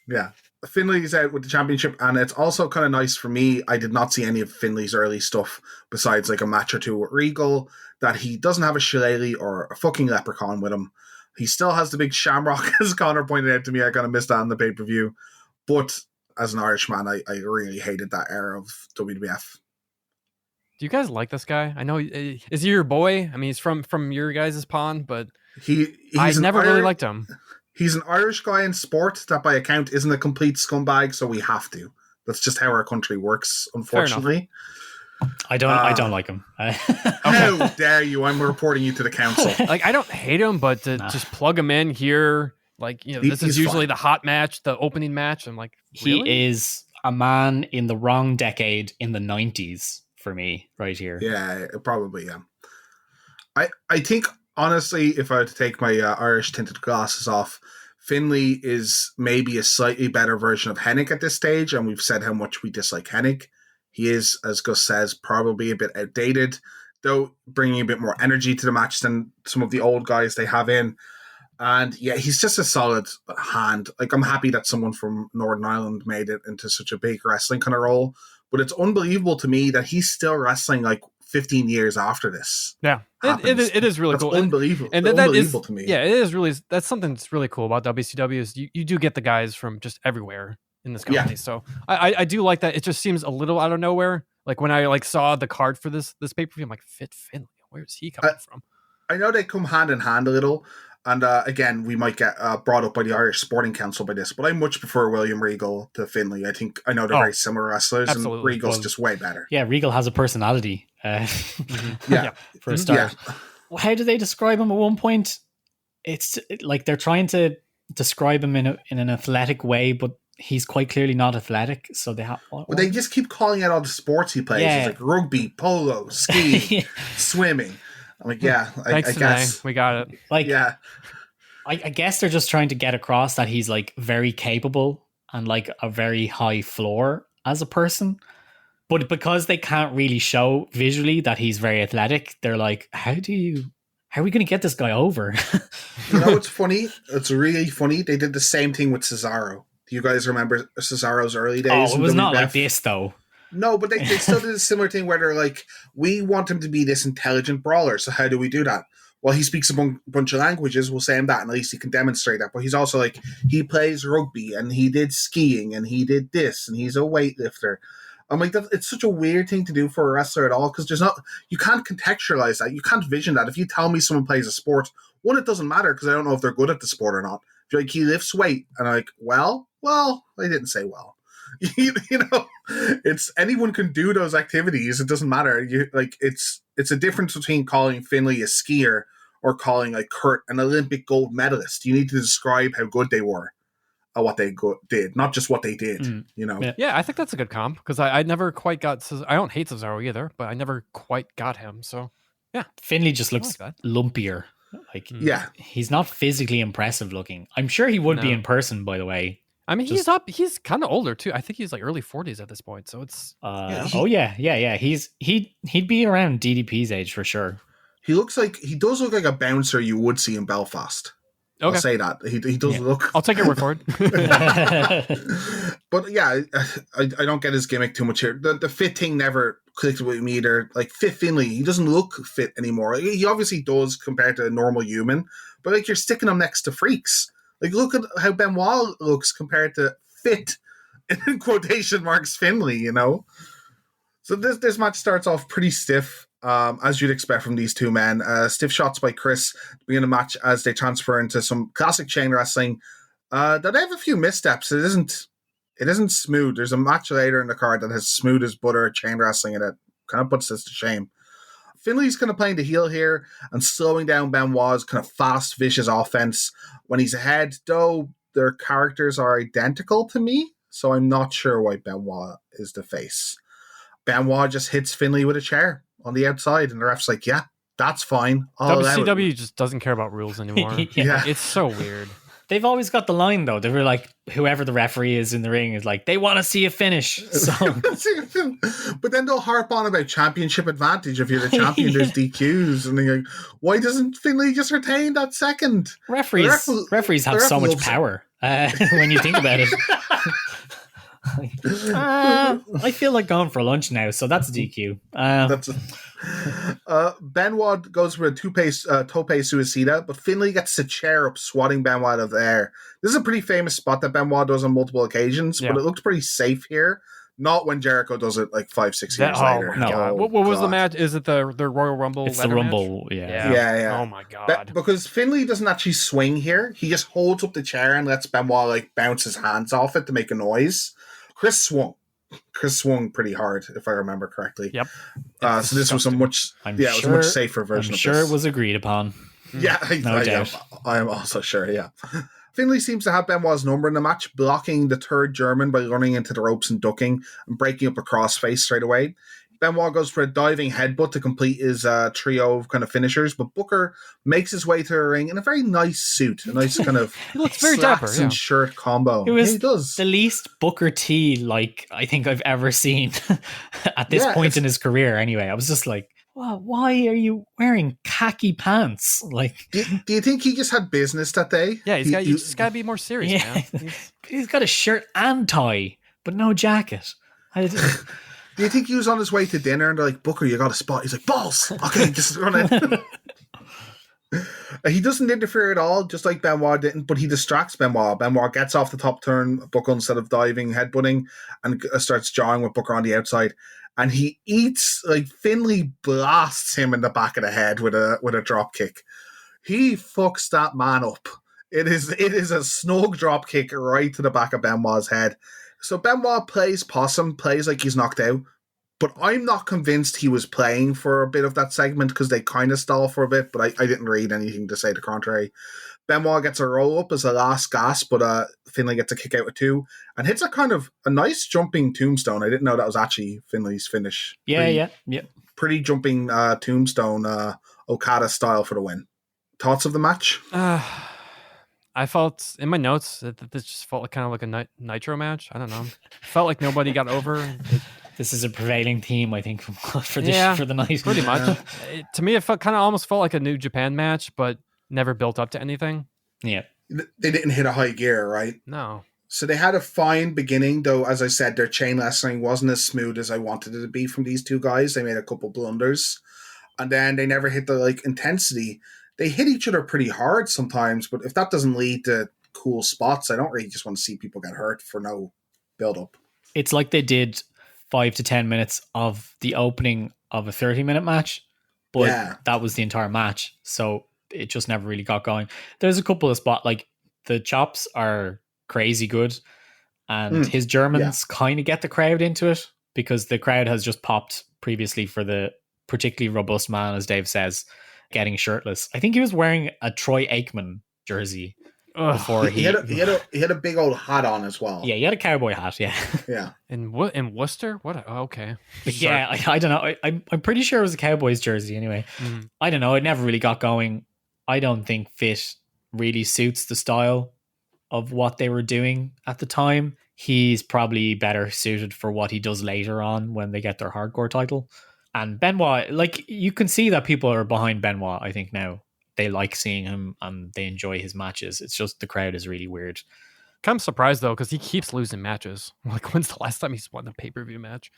Yeah. Finley's out with the championship, and it's also kind of nice for me. I did not see any of Finley's early stuff besides like a match or two with Regal, that he doesn't have a shillelagh or a fucking leprechaun with him. He still has the big shamrock, as Connor pointed out to me. I kind of missed that on the pay-per-view. But as an Irishman, I really hated that era of WWF. Do you guys like this guy? I know, is he your boy? I mean, he's from your guys' pond, but I never really liked him. He's an Irish guy in sport that by account isn't a complete scumbag, so we have to. That's just how our country works, unfortunately. I don't like him. How dare you? I'm reporting you to the council. Like, I don't hate him, but to just plug him in here, like, this is usually the hot match, the opening match. I'm like, really? He is a man in the wrong decade in the 90s for me right here. Yeah, probably, yeah. I think, honestly, if I were to take my Irish tinted glasses off, Finley is maybe a slightly better version of Hennig at this stage, and we've said how much we dislike Hennig. He is, as Gus says, probably a bit outdated, though bringing a bit more energy to the match than some of the old guys they have in. And yeah, he's just a solid hand. Like, I'm happy that someone from Northern Ireland made it into such a big wrestling kind of role, but it's unbelievable to me that he's still wrestling like 15 years after this. Yeah, it is really cool. Unbelievable. And unbelievable to me. Yeah, it is really, that's something that's really cool about WCW is you do get the guys from just everywhere in this company. Yeah. So I do like that. It just seems a little out of nowhere. Like when I saw the card for this pay-per-view, I'm like, Fit Finley, where's he coming from? I know they come hand in hand a little. And again, we might get brought up by the Irish Sporting Council by this, but I much prefer William Regal to Finley. I know they're very similar wrestlers, absolutely. And Regal's just way better. Yeah, Regal has a personality. Yeah, for a start. Yeah. How do they describe him at one point? It's like they're trying to describe him in an athletic way, but he's quite clearly not athletic. So they just keep calling out all the sports he plays. Yeah. It's like rugby, polo, skiing, swimming. I'm like, yeah, I guess we got it. Like, yeah, I guess they're just trying to get across that he's like very capable and like a very high floor as a person. But because they can't really show visually that he's very athletic, they're like, how are we going to get this guy over? You know what's funny? It's really funny. They did the same thing with Cesaro. Do you guys remember Cesaro's early days? Oh, it was not like this though. No, but they still did a similar thing where they're like, we want him to be this intelligent brawler, so how do we do that? Well, he speaks a bunch of languages, we'll say him that, and at least he can demonstrate that. But he's also like, he plays rugby, and he did skiing, and he did this, and he's a weightlifter. I'm like, it's such a weird thing to do for a wrestler at all, because you can't contextualize that, you can't vision that. If you tell me someone plays a sport, one, it doesn't matter, because I don't know if they're good at the sport or not. If you're like, he lifts weight, and I'm like, well, I didn't say well. You know, it's anyone can do those activities. It doesn't matter. It's a difference between calling Finley a skier or calling like Kurt an Olympic gold medalist. You need to describe how good they were at what they did, not just what they did. You know. Yeah, I think that's a good comp because I never quite got. I don't hate Cesaro either, but I never quite got him. So yeah, Finley just looks lumpier. Like he's not physically impressive looking. I'm sure he would be in person, by the way. I mean, he's kind of older too. I think he's like early 40s at this point. So it's He'd be around DDP's age for sure. He does look like a bouncer you would see in Belfast. Okay. I'll say that he does look. I'll take your word for it. But yeah, I don't get his gimmick too much here. The fit thing never clicked with me either. Like Fit Finley, he doesn't look fit anymore. He obviously does compared to a normal human, but like you're sticking him next to freaks. Like, look at how Benoit looks compared to fit, in quotation marks, Finley, you know? So this match starts off pretty stiff, as you'd expect from these two men. Stiff shots by Chris to begin the match as they transfer into some classic chain wrestling. They have a few missteps. It isn't smooth. There's a match later in the card that has smooth as butter chain wrestling, and it kind of puts this to shame. Finley's kind of playing the heel here and slowing down Benoit's kind of fast, vicious offense when he's ahead, though their characters are identical to me. so I'm not sure why Benoit is the face. Benoit just hits Finlay with a chair on the outside, and the ref's like, yeah, that's fine. WCW just doesn't care about rules anymore. Yeah. It's so weird. They've always got the line, though. They were like, whoever the referee is in the ring is like, they want to see a finish. So. But then they'll harp on about championship advantage. If you're the champion, there's DQs. And they're like, why doesn't Finlay just retain that second? Referees have so much power when you think about it. I feel like going for lunch now, so that's a DQ. Benoit goes for a tope suicida, but Finlay gets the chair up, swatting Benoit out of the air. This is a pretty famous spot that Benoit does on multiple occasions, but it looks pretty safe here. Not when Jericho does it like 5-6 years later. No. What was the match? Is it the Royal Rumble? It's the Rumble, match? Yeah. Oh my god! Because Finlay doesn't actually swing here. He just holds up the chair and lets Benoit like bounce his hands off it to make a noise. Chris swung pretty hard, if I remember correctly. Yep. So this was it was a much safer version of this. I'm sure it was agreed upon. Yeah, no doubt. I am also sure, yeah. Finlay seems to have Benoit's number in the match, blocking the third German by running into the ropes and ducking and breaking up a crossface straight away. Benoit goes for a diving headbutt to complete his trio of kind of finishers, but Booker makes his way to the ring in a very nice suit, a nice kind of he looks very dapper, and shirt combo. It was he does. The least Booker T like I think I've ever seen at this point in his career. Anyway, I was just like, well, why are you wearing khaki pants? Like, do you think he just had business that day? Yeah, you just got to be more serious, man. He's got a shirt and tie, but no jacket. Do you think he was on his way to dinner and they're like, Booker, you got a spot? He's like, balls! Okay, just run in. He doesn't interfere at all, just like Benoit didn't, but he distracts Benoit. Benoit gets off the top turn, Booker, instead of diving, headbutting, and starts jawing with Booker on the outside. And he eats, like, Finlay blasts him in the back of the head with a drop kick. He fucks that man up. It is a snug drop kick right to the back of Benoit's head. So Benoit plays possum, plays like he's knocked out, but I'm not convinced he was playing for a bit of that segment because they kind of stall for a bit, but I didn't read anything to say the contrary. Benoit gets a roll up as a last gasp, but Finlay gets a kick out of two and hits a nice jumping tombstone. I didn't know that was actually Finlay's finish. Yeah. Pretty jumping tombstone, Okada style for the win. Thoughts of the match? I felt in my notes that this just felt like kind of like a Nitro match. I don't know. Felt like nobody got over. This is a prevailing theme, I think, for the night. Pretty much. To me, it almost felt like a New Japan match, but never built up to anything. Yeah. They didn't hit a high gear, right? No. So they had a fine beginning, though, as I said, their chain wrestling wasn't as smooth as I wanted it to be from these two guys. They made a couple blunders. And then they never hit the intensity. They hit each other pretty hard sometimes, but if that doesn't lead to cool spots, I don't really just want to see people get hurt for no build-up. It's like they did 5 to 10 minutes of the opening of a 30-minute match, but that was the entire match, so it just never really got going. There's a couple of spots, like the chops are crazy good, and his Germans kind of get the crowd into it, because the crowd has just popped previously for the particularly robust man, as Dave says, getting shirtless. I think he was wearing a Troy Aikman jersey before he had a big old hat on as well. Yeah, he had a cowboy hat. Yeah. In Worcester? What? Okay. Yeah, I don't know. I'm pretty sure it was a Cowboys jersey. Anyway, I don't know. It never really got going. I don't think Fit really suits the style of what they were doing at the time. He's probably better suited for what he does later on when they get their hardcore title. And Benoit, like, you can see that people are behind Benoit, I think, now. They like seeing him and they enjoy his matches. It's just the crowd is really weird. Kind of surprised, though, because he keeps losing matches. Like, when's the last time he's won a pay-per-view match?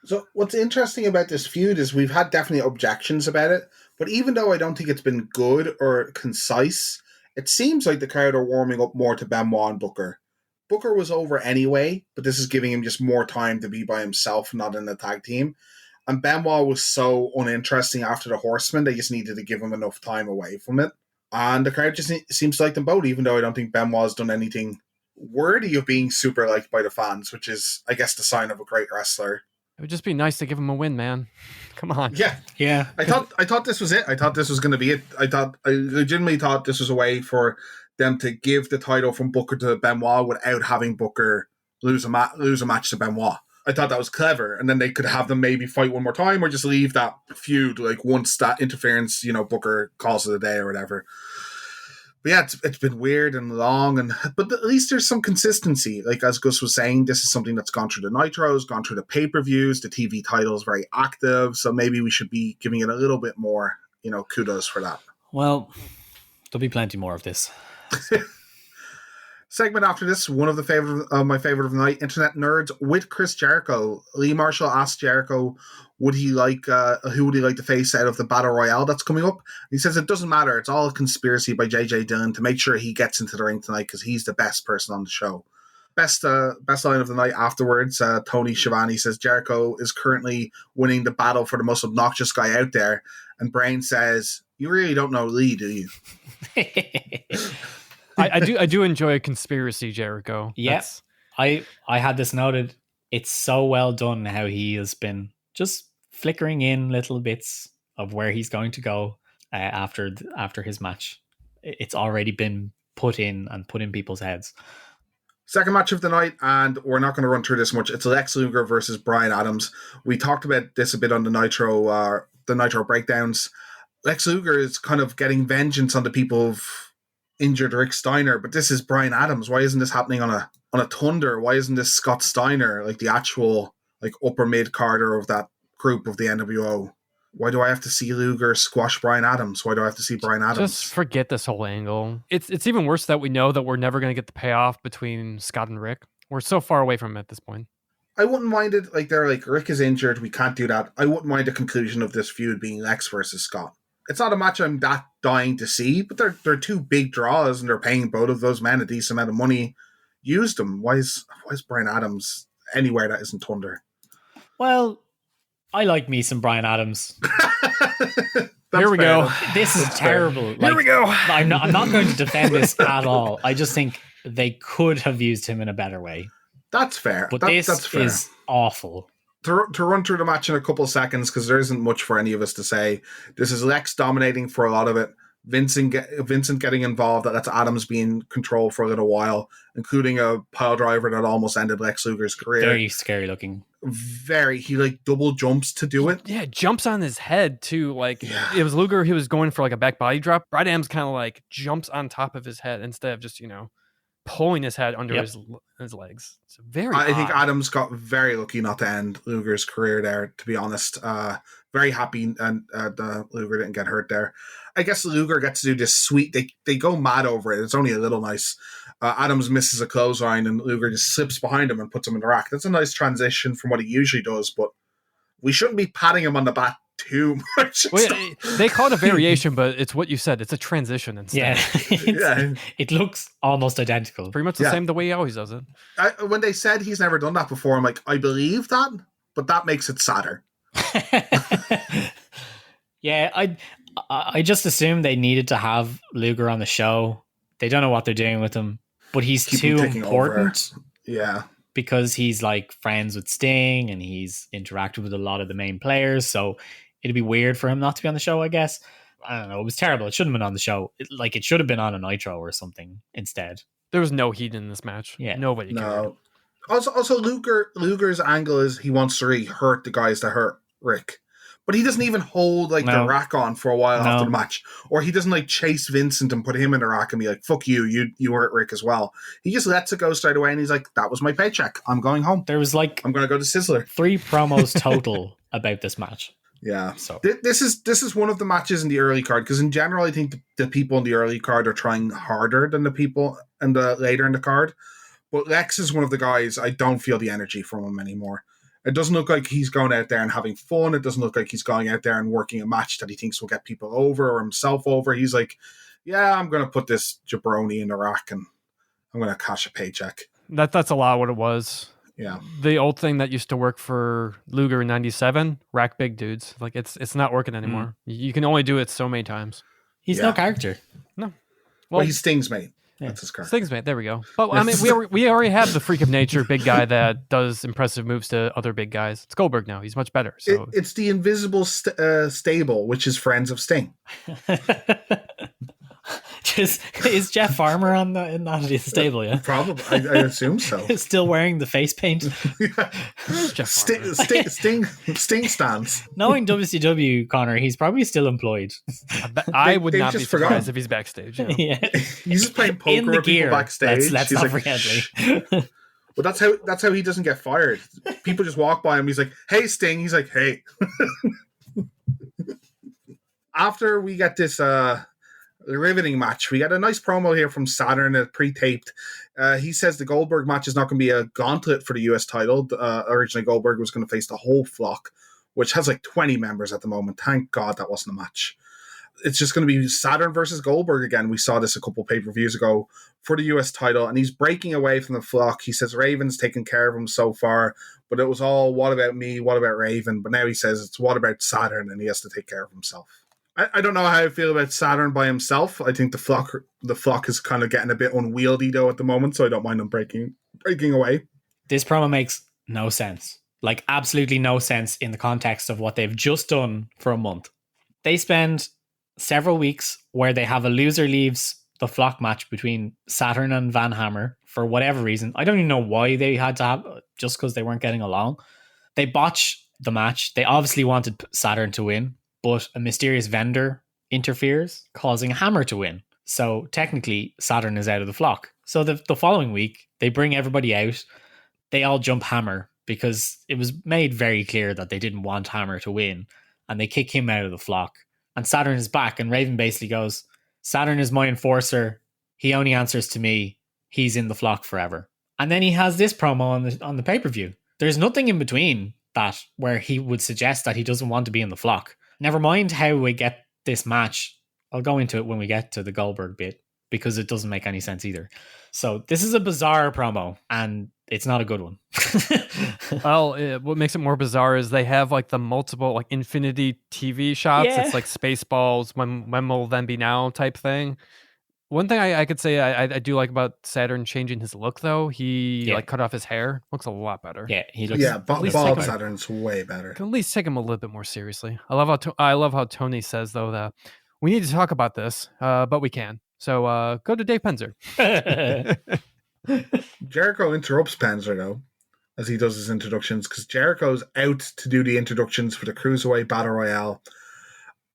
So what's interesting about this feud is we've had definitely objections about it, but even though I don't think it's been good or concise, it seems like the crowd are warming up more to Benoit and Booker. Booker was over anyway, but this is giving him just more time to be by himself, not in the tag team. And Benoit was so uninteresting after the Horsemen, they just needed to give him enough time away from it. And the crowd just seems to like them both, even though I don't think Benoit's done anything worthy of being super liked by the fans, which is, I guess, the sign of a great wrestler. It would just be nice to give him a win, man. Come on. Yeah. I thought this was it. I thought this was going to be it. I legitimately thought this was a way for them to give the title from Booker to Benoit without having Booker lose a match to Benoit. I thought that was clever, and then they could have them maybe fight one more time, or just leave that feud like once that interference, Booker calls it a day or whatever. But yeah, it's been weird and long, but at least there's some consistency. Like as Gus was saying, this is something that's gone through the Nitros, gone through the pay-per-views, the TV title is very active, so maybe we should be giving it a little bit more, kudos for that. Well, there'll be plenty more of this. Segment after this, one of my favorite of the night, Internet Nerds with Chris Jericho. Lee Marshall asked Jericho, who would he like to face out of the Battle Royale that's coming up? And he says it doesn't matter. It's all a conspiracy by JJ Dillon to make sure he gets into the ring tonight because he's the best person on the show. Best line of the night afterwards, Tony Schiavone says Jericho is currently winning the battle for the most obnoxious guy out there. And Brain says, you really don't know Lee, do you? I do enjoy a conspiracy, Jericho. Yes, I had this noted. It's so well done how he has been just flickering in little bits of where he's going to go after his match. It's already been put in people's heads. Second match of the night, and we're not going to run through this much. It's Lex Luger versus Bryan Adams. We talked about this a bit on the Nitro breakdowns. Lex Luger is kind of getting vengeance on the people who've injured Rick Steiner, but this is Bryan Adams. Why isn't this happening on a Thunder? Why isn't this Scott Steiner, like the actual upper mid carder of that group of the NWO? Why do I have to see Luger squash Bryan Adams? Why do I have to see Bryan Adams? Just forget this whole angle. It's even worse that we know that we're never going to get the payoff between Scott and Rick. We're so far away from it at this point. I wouldn't mind it. They're like, Rick is injured. We can't do that. I wouldn't mind the conclusion of this feud being Lex versus Scott. It's not a match I'm that dying to see, but they're two big draws, and they're paying both of those men a decent amount of money. Use them. Why is Bryan Adams anywhere that isn't Thunder? Well, I like me some Bryan Adams. Here we go. This is terrible. Here we go. I'm not going to defend this at all. I just think they could have used him in a better way. That's fair. But that's fair. Is awful. To run through the match in a couple of seconds, because there isn't much for any of us to say. This is Lex dominating for a lot of it. Vincent getting involved. That's Adams being controlled for a little while, including a pile driver that almost ended Lex Luger's career. Very scary looking. He double jumps to do it. Yeah, jumps on his head too. It was Luger. He was going for a back body drop. Bryan Adams kind of jumps on top of his head instead of just pulling his head under his legs. It's very I odd. think Adams got very lucky not to end Luger's career there, to be honest. Very happy and Luger didn't get hurt there. I guess Luger gets to do this sweet, they go mad over it. It's only a little nice. Adams misses a clothesline and Luger just slips behind him and puts him in the rack. That's a nice transition from what he usually does, but we shouldn't be patting him on the back too much. Well, they call it a variation, but it's what you said. It's a transition instead. Yeah, it looks almost identical. Pretty much the same the way he always does it. When they said he's never done that before, I'm like, I believe that, but that makes it sadder. Yeah, I just assumed they needed to have Luger on the show. They don't know what they're doing with him, but he's too important. Over. Yeah. Because he's friends with Sting and he's interacted with a lot of the main players. So it'd be weird for him not to be on the show, I guess. I don't know. It was terrible. It shouldn't have been on the show. It should have been on a Nitro or something instead. There was no heat in this match. Yeah. Nobody cared. Also Luger's angle is he wants to really hurt the guys that hurt Rick. But he doesn't even hold the rack on for a while after the match. Or he doesn't chase Vincent and put him in the rack and be like, fuck you hurt Rick as well. He just lets it go straight away and he's like, that was my paycheck. I'm going home. There was I'm going to go to Sizzler. 3 promos total about this match. Yeah. So this is one of the matches in the early card, because in general I think the people in the early card are trying harder than the people in the later in the card. But Lex is one of the guys I don't feel the energy from him anymore. It doesn't look like he's going out there and having fun. It doesn't look like he's going out there and working a match that he thinks will get people over or himself over. He's like, yeah, I'm going to put this jabroni in the rack and I'm going to cash a paycheck. That's a lot of what it was. Yeah. The old thing that used to work for Luger in 97, rack big dudes. It's not working anymore. You can only do it so many times. He's no character. No. Well, he Stings, mate. Yeah. That's his character. Stings, mate. There we go. But I mean, we already have the freak of nature big guy that does impressive moves to other big guys. It's Goldberg now. He's much better. So it's the invisible stable, which is friends of Sting. Just is Jeff Farmer on in that stable? Yeah, Probably. I assume so. Still wearing the face paint. Where's Jeff Farmer? Sting stands. Knowing WCW, Connor, he's probably still employed. I would they've not be just surprised forgotten. if he's backstage. Yeah, He's just playing poker in the with gear. people backstage. Let's He's not like, forget. "Shh." But that's how he doesn't get fired. People just walk by him. He's like, "Hey, Sting." He's like, "Hey." After we get this riveting match, we get a nice promo here from Saturn, pre-taped. He says the Goldberg match is not going to be a gauntlet for the US title. Originally, Goldberg was going to face the whole flock, which has like 20 members at the moment. Thank God that wasn't a match. It's just going to be Saturn versus Goldberg again. We saw this a couple pay-per-views ago for the US title, and he's breaking away from the flock. He says Raven's taken care of him so far, but it was all, what about me? What about Raven? But now he says it's what about Saturn, and he has to take care of himself. I don't know how I feel about Saturn by himself. I think the flock is kind of getting a bit unwieldy though at the moment, so I don't mind him breaking away. This promo makes no sense. Like absolutely no sense in the context of what they've just done for a month. They spend several weeks where they have a loser leaves the flock match between Saturn and Van Hammer for whatever reason. I don't even know why they had to have, just because they weren't getting along. They botch the match. They obviously wanted Saturn to win, but a mysterious vendor interferes, causing Hammer to win. So technically, Saturn is out of the flock. So the following week, they bring everybody out. They all jump Hammer because it was made very clear that they didn't want Hammer to win. And they kick him out of the flock. And Saturn is back. And Raven basically goes, Saturn is my enforcer. He only answers to me. He's in the flock forever. And then he has this promo on the pay-per-view. There's nothing in between that where he would suggest that he doesn't want to be in the flock. Never mind how we get this match. I'll go into it when we get to the Goldberg bit because it doesn't make any sense either. So this is a bizarre promo and it's not a good one. Well, what makes it more bizarre is they have like the multiple like infinity TV shots. Yeah. It's like Spaceballs, when will then be now type thing. One thing I could say I do like about Saturn changing his look though, he like cut off his hair. Looks a lot better. Yeah, he looks. Yeah, bald Saturn's way better. Can at least take him a little bit more seriously. I love how Tony says though that we need to talk about this, but we can. So go to Dave Penzer. Jericho interrupts Penzer though, as he does his introductions, because Jericho's out to do the introductions for the Cruiserweight Battle Royale.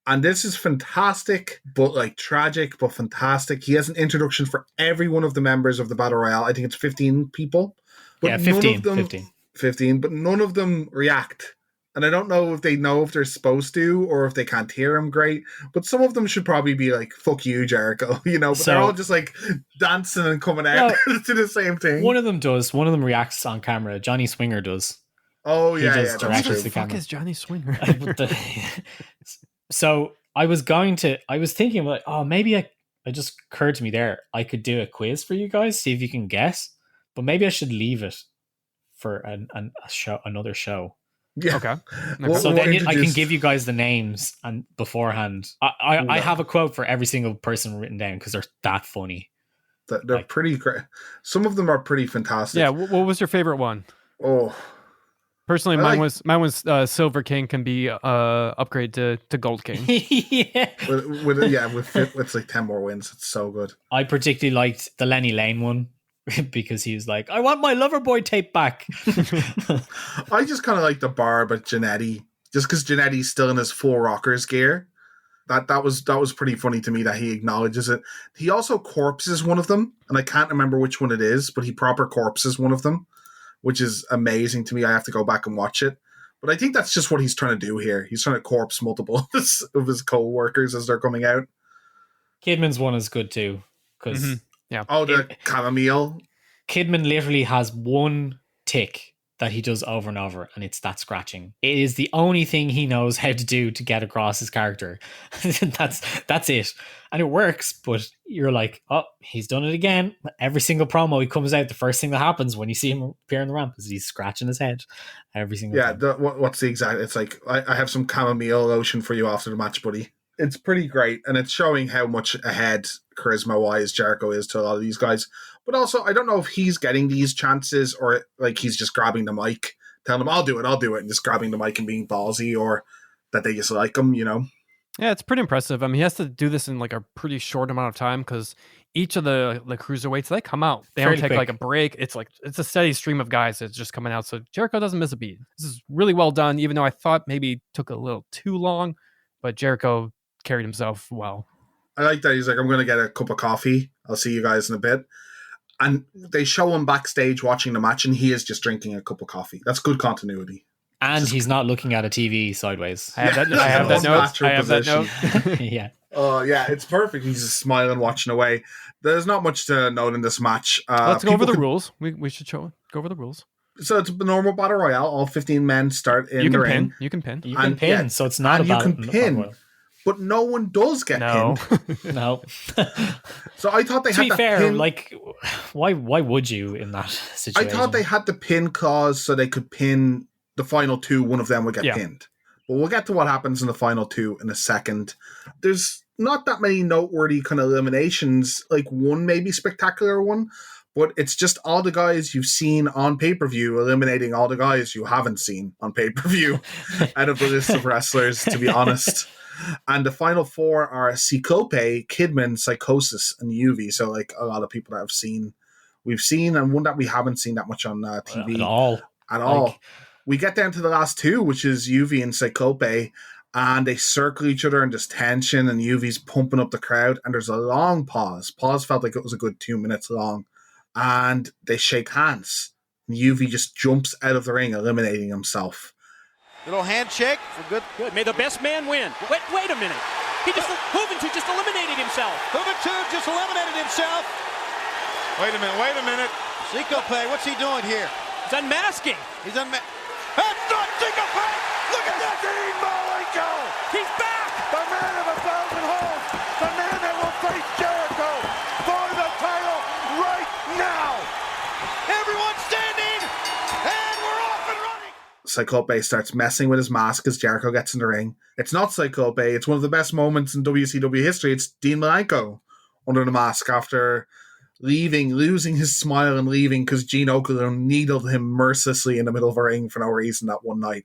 And this is fantastic, but like tragic, but fantastic. He has an introduction for every one of the members of the Battle Royale. I think it's 15 people. But yeah, 15, 15, but none of them react. And I don't know if they're supposed to or if they can't hear him great. But some of them should probably be like, fuck you, Jericho. You know, but they're all just like dancing and coming out to the same thing. One of them does. One of them reacts on camera. Johnny Swinger does. Oh, yeah. He does directly to the camera. Fuck is Johnny Swinger? So I was thinking like, oh, maybe it just occurred to me there. I could do a quiz for you guys, see if you can guess. But maybe I should leave it for another show. Yeah. Okay. So then I can give you guys the names and beforehand. I have a quote for every single person written down because they're that funny. They're pretty great. Some of them are pretty fantastic. Yeah. What was your favorite one? Oh, personally, mine was Silver King can be upgrade to Gold King. Yeah. with like 10 more wins. It's so good. I particularly liked the Lenny Lane one. Because he was like, I want my Loverboy tape back. I just kind of like the Barb at Jannetty, just because Jannetty's still in his full rockers gear. That was pretty funny to me that he acknowledges it. He also corpses one of them, and I can't remember which one it is, but he proper corpses one of them, which is amazing to me. I have to go back and watch it. But I think that's just what he's trying to do here. He's trying to corpse multiple of his co-workers as they're coming out. Kidman's one is good too, because... Mm-hmm. Yeah. Oh, the chamomile. Kidman literally has one tick that he does over and over, and it's that scratching. It is the only thing he knows how to do to get across his character. That's it. And it works, but you're like, oh, he's done it again. Every single promo he comes out, the first thing that happens when you see him appear on the ramp is he's scratching his head. Every single time. What's the exact... It's like, I have some chamomile lotion for you after the match, buddy. It's pretty great, and it's showing how much ahead charisma-wise Jericho is to a lot of these guys. But also, I don't know if he's getting these chances or like he's just grabbing the mic, telling them, I'll do it, and just grabbing the mic and being ballsy, or that they just like him, you know? Yeah, it's pretty impressive. I mean, he has to do this in like a pretty short amount of time because each of the cruiserweights, they come out. They don't Fairly take quick. like a break. It's a steady stream of guys that's just coming out. So Jericho doesn't miss a beat. This is really well done, even though I thought maybe it took a little too long, but Jericho carried himself well. I like that. He's like, I'm going to get a cup of coffee. I'll see you guys in a bit. And they show him backstage watching the match, and he is just drinking a cup of coffee. That's good continuity. And he's not looking at a TV sideways. I have that note. Yeah. Oh, yeah, it's perfect. He's just smiling, watching away. There's not much to note in this match. Let's go over the rules. We should go over the rules. So it's a normal battle royale. All 15 men start in the ring. You can pin. You can pin, so it's not about... You can pin, but no one does get pinned. No. So I thought they had to be fair, pin. like, why would you in that situation? I thought they had the pin clause so they could pin the final two. One of them would get pinned. But we'll get to what happens in the final two in a second. There's not that many noteworthy kind of eliminations, like one maybe spectacular one, but it's just all the guys you've seen on pay-per-view eliminating all the guys you haven't seen on pay-per-view out of the list of wrestlers, to be honest. And the final four are Cyclope, Kidman, Psychosis, and UV. So like a lot of people that we've seen, and one that we haven't seen that much on TV at all. We get down to the last two, which is UV and Cyclope, and they circle each other in this tension, and UV's pumping up the crowd, and there's a long pause. Pause felt like it was a good 2 minutes long, and they shake hands. And UV just jumps out of the ring, eliminating himself. Little handshake for good. May the best man win. Wait a minute. Juventud just eliminated himself. Juventud just eliminated himself. Wait a minute. Cyclope, what's he doing here? He's unmasking. That's not Cyclope! Look at that! Dean Malenko! He's back! The man of 1,000 holes! The man that will face Jericho for the title right now! Everyone standing! And we're off and running! Cyclope starts messing with his mask as Jericho gets in the ring. It's not Cyclope. It's one of the best moments in WCW history. It's Dean Malenko under the mask after losing his smile and leaving because Gene Okerlund needled him mercilessly in the middle of a ring for no reason that one night.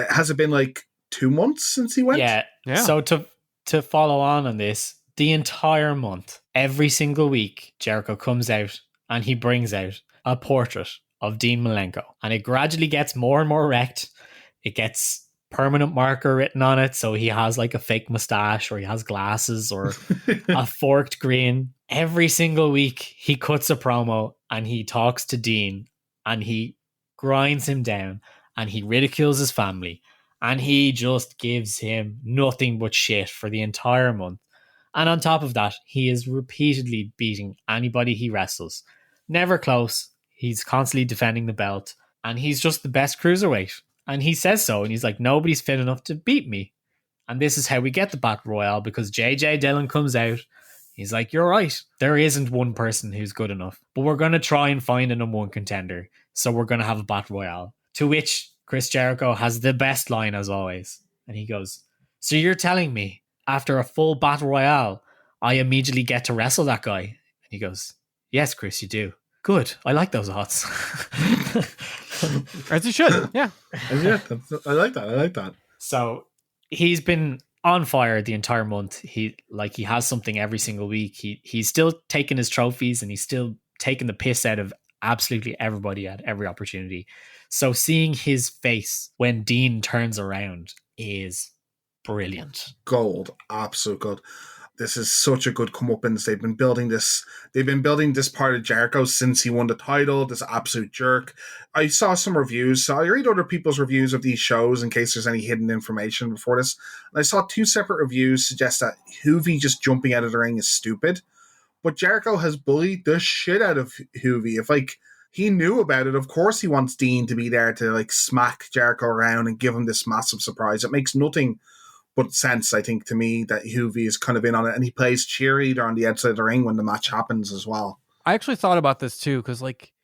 Has it been like 2 months since he went? Yeah. So to follow on this, the entire month, every single week, Jericho comes out and he brings out a portrait of Dean Malenko, and it gradually gets more and more wrecked. It gets permanent marker written on it, so he has like a fake mustache, or he has glasses, or a forked grin. Every single week he cuts a promo and he talks to Dean and he grinds him down and he ridicules his family and he just gives him nothing but shit for the entire month. And on top of that, he is repeatedly beating anybody he wrestles. Never close. He's constantly defending the belt, and he's just the best cruiserweight. And he says so, and he's like, nobody's fit enough to beat me. And this is how we get the Battle Royale, because JJ Dillon comes out. He's like, you're right. There isn't one person who's good enough, but we're going to try and find a number one contender. So we're going to have a Battle Royale. To which Chris Jericho has the best line as always. And he goes, so you're telling me after a full Battle Royale, I immediately get to wrestle that guy? And he goes, yes, Chris, you do. Good. I like those odds. As you should. Yeah. Yeah, I like that. So he's been on fire the entire month. He has something every single week. He's still taking his trophies, and he's still taking the piss out of absolutely everybody at every opportunity. So seeing his face when Dean turns around is brilliant. Gold. Absolute gold. This is such a good comeuppance. They've been building this part of Jericho since he won the title, this absolute jerk. I saw some reviews, so I read other people's reviews of these shows in case there's any hidden information before this. And I saw 2 separate reviews suggest that Hoovy just jumping out of the ring is stupid. But Jericho has bullied the shit out of Hoovy. If he knew about it, of course he wants Dean to be there to smack Jericho around and give him this massive surprise. It makes nothing but sense, I think, to me, that Hoovy is kind of in on it, and he plays cheerleader on the outside of the ring when the match happens as well. I actually thought about this too, because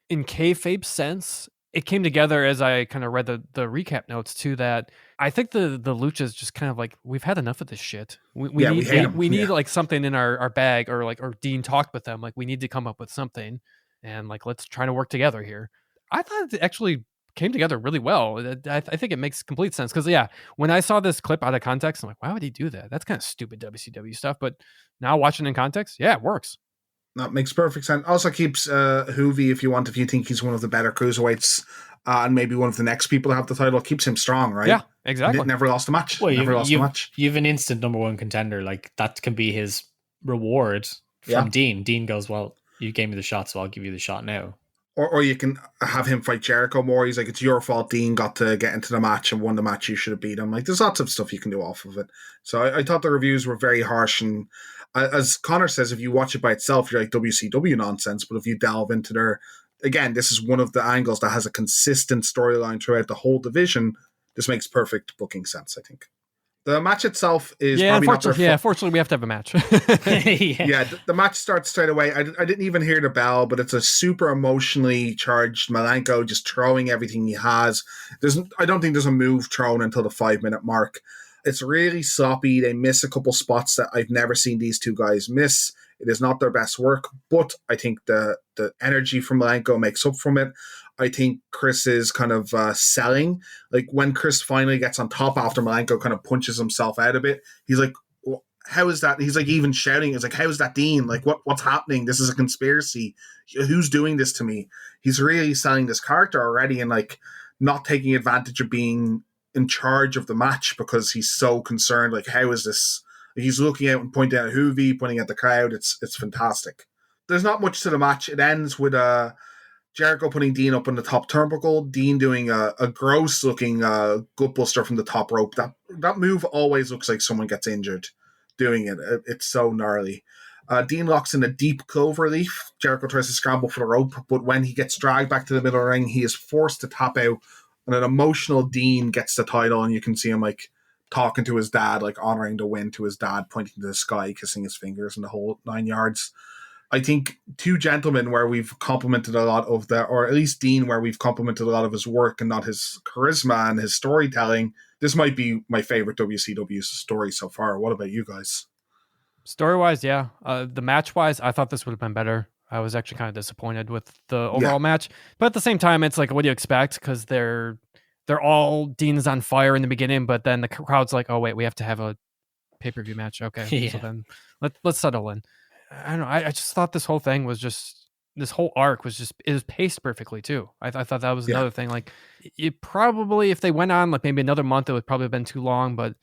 in kayfabe sense, it came together as I kind of read the recap notes too, that I think the Luchas just kind of we've had enough of this shit. We need something in our bag, or Dean talked with them, we need to come up with something, and let's try to work together here. I thought it actually came together really well. I think it makes complete sense because when I saw this clip out of context, I'm like, why would he do that? That's kind of stupid WCW stuff. But now watching in context, it works. That makes perfect sense. Also keeps Hoovy, if you think he's one of the better cruiserweights and maybe one of the next people to have the title, keeps him strong, right? Yeah, exactly. He never lost a match. Well, never lost a match. You've an instant number one contender. Like, that can be his reward from Dean. Dean goes, well, you gave me the shot, so I'll give you the shot now. Or you can have him fight Jericho more. He's like, it's your fault Dean got to get into the match and won the match. You should have beat him. Like, there's lots of stuff you can do off of it. So I thought the reviews were very harsh. And as Connor says, if you watch it by itself, you're like WCW nonsense. But if you delve into their... Again, this is one of the angles that has a consistent storyline throughout the whole division. This makes perfect booking sense, I think. The match itself is probably not their fortunately we have to have a match. The match starts straight away. I didn't even hear the bell, but it's a super emotionally charged Malenko just throwing everything he has. I don't think there's a move thrown until the 5-minute mark. It's really sloppy. They miss a couple spots that I've never seen these two guys miss. It is not their best work, but I think the energy from Malenko makes up from it. I think Chris is kind of selling. Like, when Chris finally gets on top after Malenko kind of punches himself out a bit, he's like, how is that? He's like even shouting. He's like, how is that Dean? Like, what's happening? This is a conspiracy. Who's doing this to me? He's really selling this character already and like not taking advantage of being in charge of the match because he's so concerned. Like, how is this? He's looking out and pointing at Hoovy, pointing at the crowd. It's fantastic. There's not much to the match. It ends with Jericho putting Dean up on the top turnbuckle. Dean doing a gross-looking gutbuster from the top rope. That move always looks like someone gets injured doing it. It's so gnarly. Dean locks in a deep clover leaf. Jericho tries to scramble for the rope, but when he gets dragged back to the middle of the ring, he is forced to tap out. And an emotional Dean gets the title, and you can see him like talking to his dad, like honoring the win to his dad, pointing to the sky, kissing his fingers, and the whole 9 yards. I think two gentlemen where we've complimented a lot of or at least Dean, where we've complimented a lot of his work and not his charisma and his storytelling. This might be my favorite WCW story so far. What about you guys? Story-wise, yeah. The match-wise, I thought this would have been better. I was actually kind of disappointed with the overall match. But at the same time, it's like, what do you expect? Because they're all Dean's on fire in the beginning, but then the crowd's like, oh, wait, we have to have a pay-per-view match. Okay, so then let's settle in. I don't know. I just thought this whole thing was just, this whole arc was just, it was paced perfectly too. I thought that was another thing. Like, you probably, if they went on like maybe another month, it would probably have been too long, but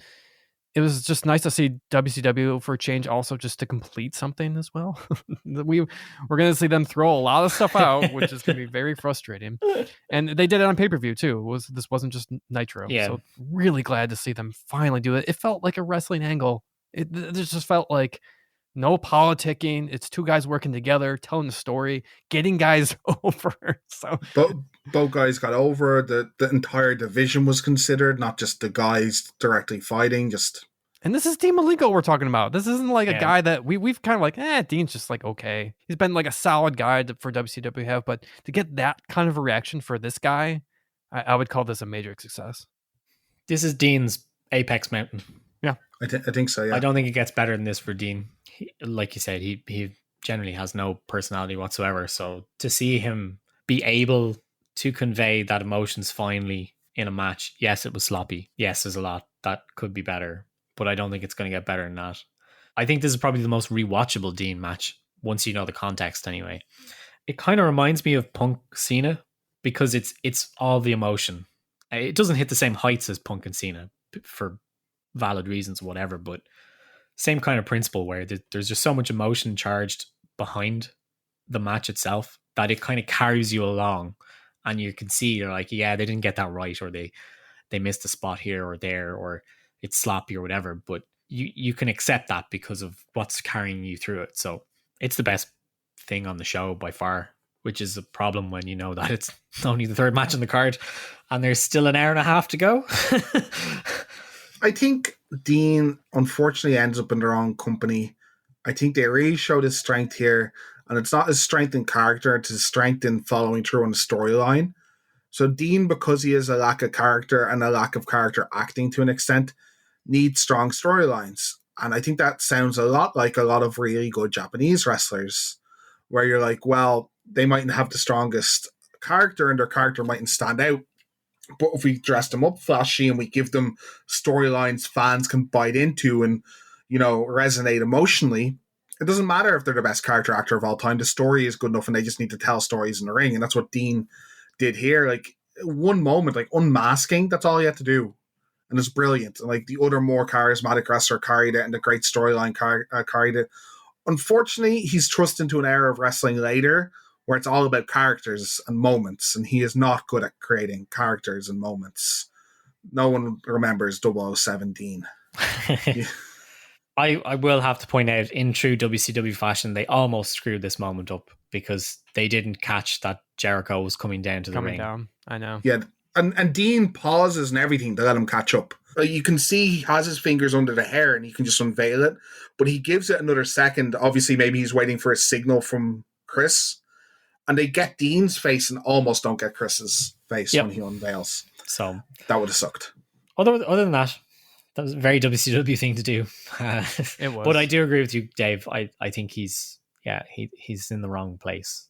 it was just nice to see WCW for a change also just to complete something as well. We're going to see them throw a lot of stuff out, which is going to be very frustrating. And they did it on pay-per-view too. This wasn't just Nitro. Yeah. So really glad to see them finally do it. It felt like a wrestling angle. It just felt like no politicking. It's two guys working together, telling the story, getting guys over. So both guys got over. The entire division was considered, not just the guys directly fighting. And this is Dean Malenko we're talking about. This isn't like a guy that we've kind of like, Dean's just like, okay. He's been like a solid guy for WCW have, but to get that kind of a reaction for this guy, I would call this a major success. This is Dean's Apex Mountain. Yeah. I think so, yeah. I don't think it gets better than this for Dean. Like you said, he generally has no personality whatsoever. So to see him be able to convey that emotions finally in a match, yes, it was sloppy. Yes, there's a lot that could be better, but I don't think it's going to get better than that. I think this is probably the most rewatchable Dean match, once you know the context anyway. It kind of reminds me of Punk Cena because it's all the emotion. It doesn't hit the same heights as Punk and Cena for valid reasons, whatever, but same kind of principle where there's just so much emotion charged behind the match itself that it kind of carries you along, and you can see you're like, yeah, they didn't get that right, or they missed a spot here or there, or it's sloppy or whatever, but you can accept that because of what's carrying you through it. So it's the best thing on the show by far, which is a problem when you know that it's only the third match on the card and there's still an hour and a half to go. I think Dean unfortunately ends up in the wrong company. I think they really showed his strength here, and it's not his strength in character, it's his strength in following through on the storyline. So Dean, because he has a lack of character and a lack of character acting to an extent, needs strong storylines. And I think that sounds a lot like a lot of really good Japanese wrestlers, where you're like, well, they mightn't have the strongest character and their character mightn't stand out But if we dress them up flashy and we give them storylines fans can bite into and, resonate emotionally, it doesn't matter if they're the best character actor of all time. The story is good enough and they just need to tell stories in the ring. And that's what Dean did here. Like, one moment, like unmasking, that's all he had to do. And it's brilliant. And like the other more charismatic wrestler carried it and the great storyline carried it. Unfortunately, he's thrust into an era of wrestling later where it's all about characters and moments, and he is not good at creating characters and moments. No one remembers 0017. I will have to point out, in true WCW fashion, they almost screwed this moment up because they didn't catch that Jericho was coming down to the ring. Down. I know. Yeah, and Dean pauses and everything to let him catch up. You can see he has his fingers under the hair and he can just unveil it, but he gives it another second. Obviously, maybe he's waiting for a signal from Chris. And they get Dean's face and almost don't get Chris's face when he unveils. So that would have sucked. Other than that, that was a very WCW thing to do. It was. But I do agree with you, Dave. I think he's in the wrong place.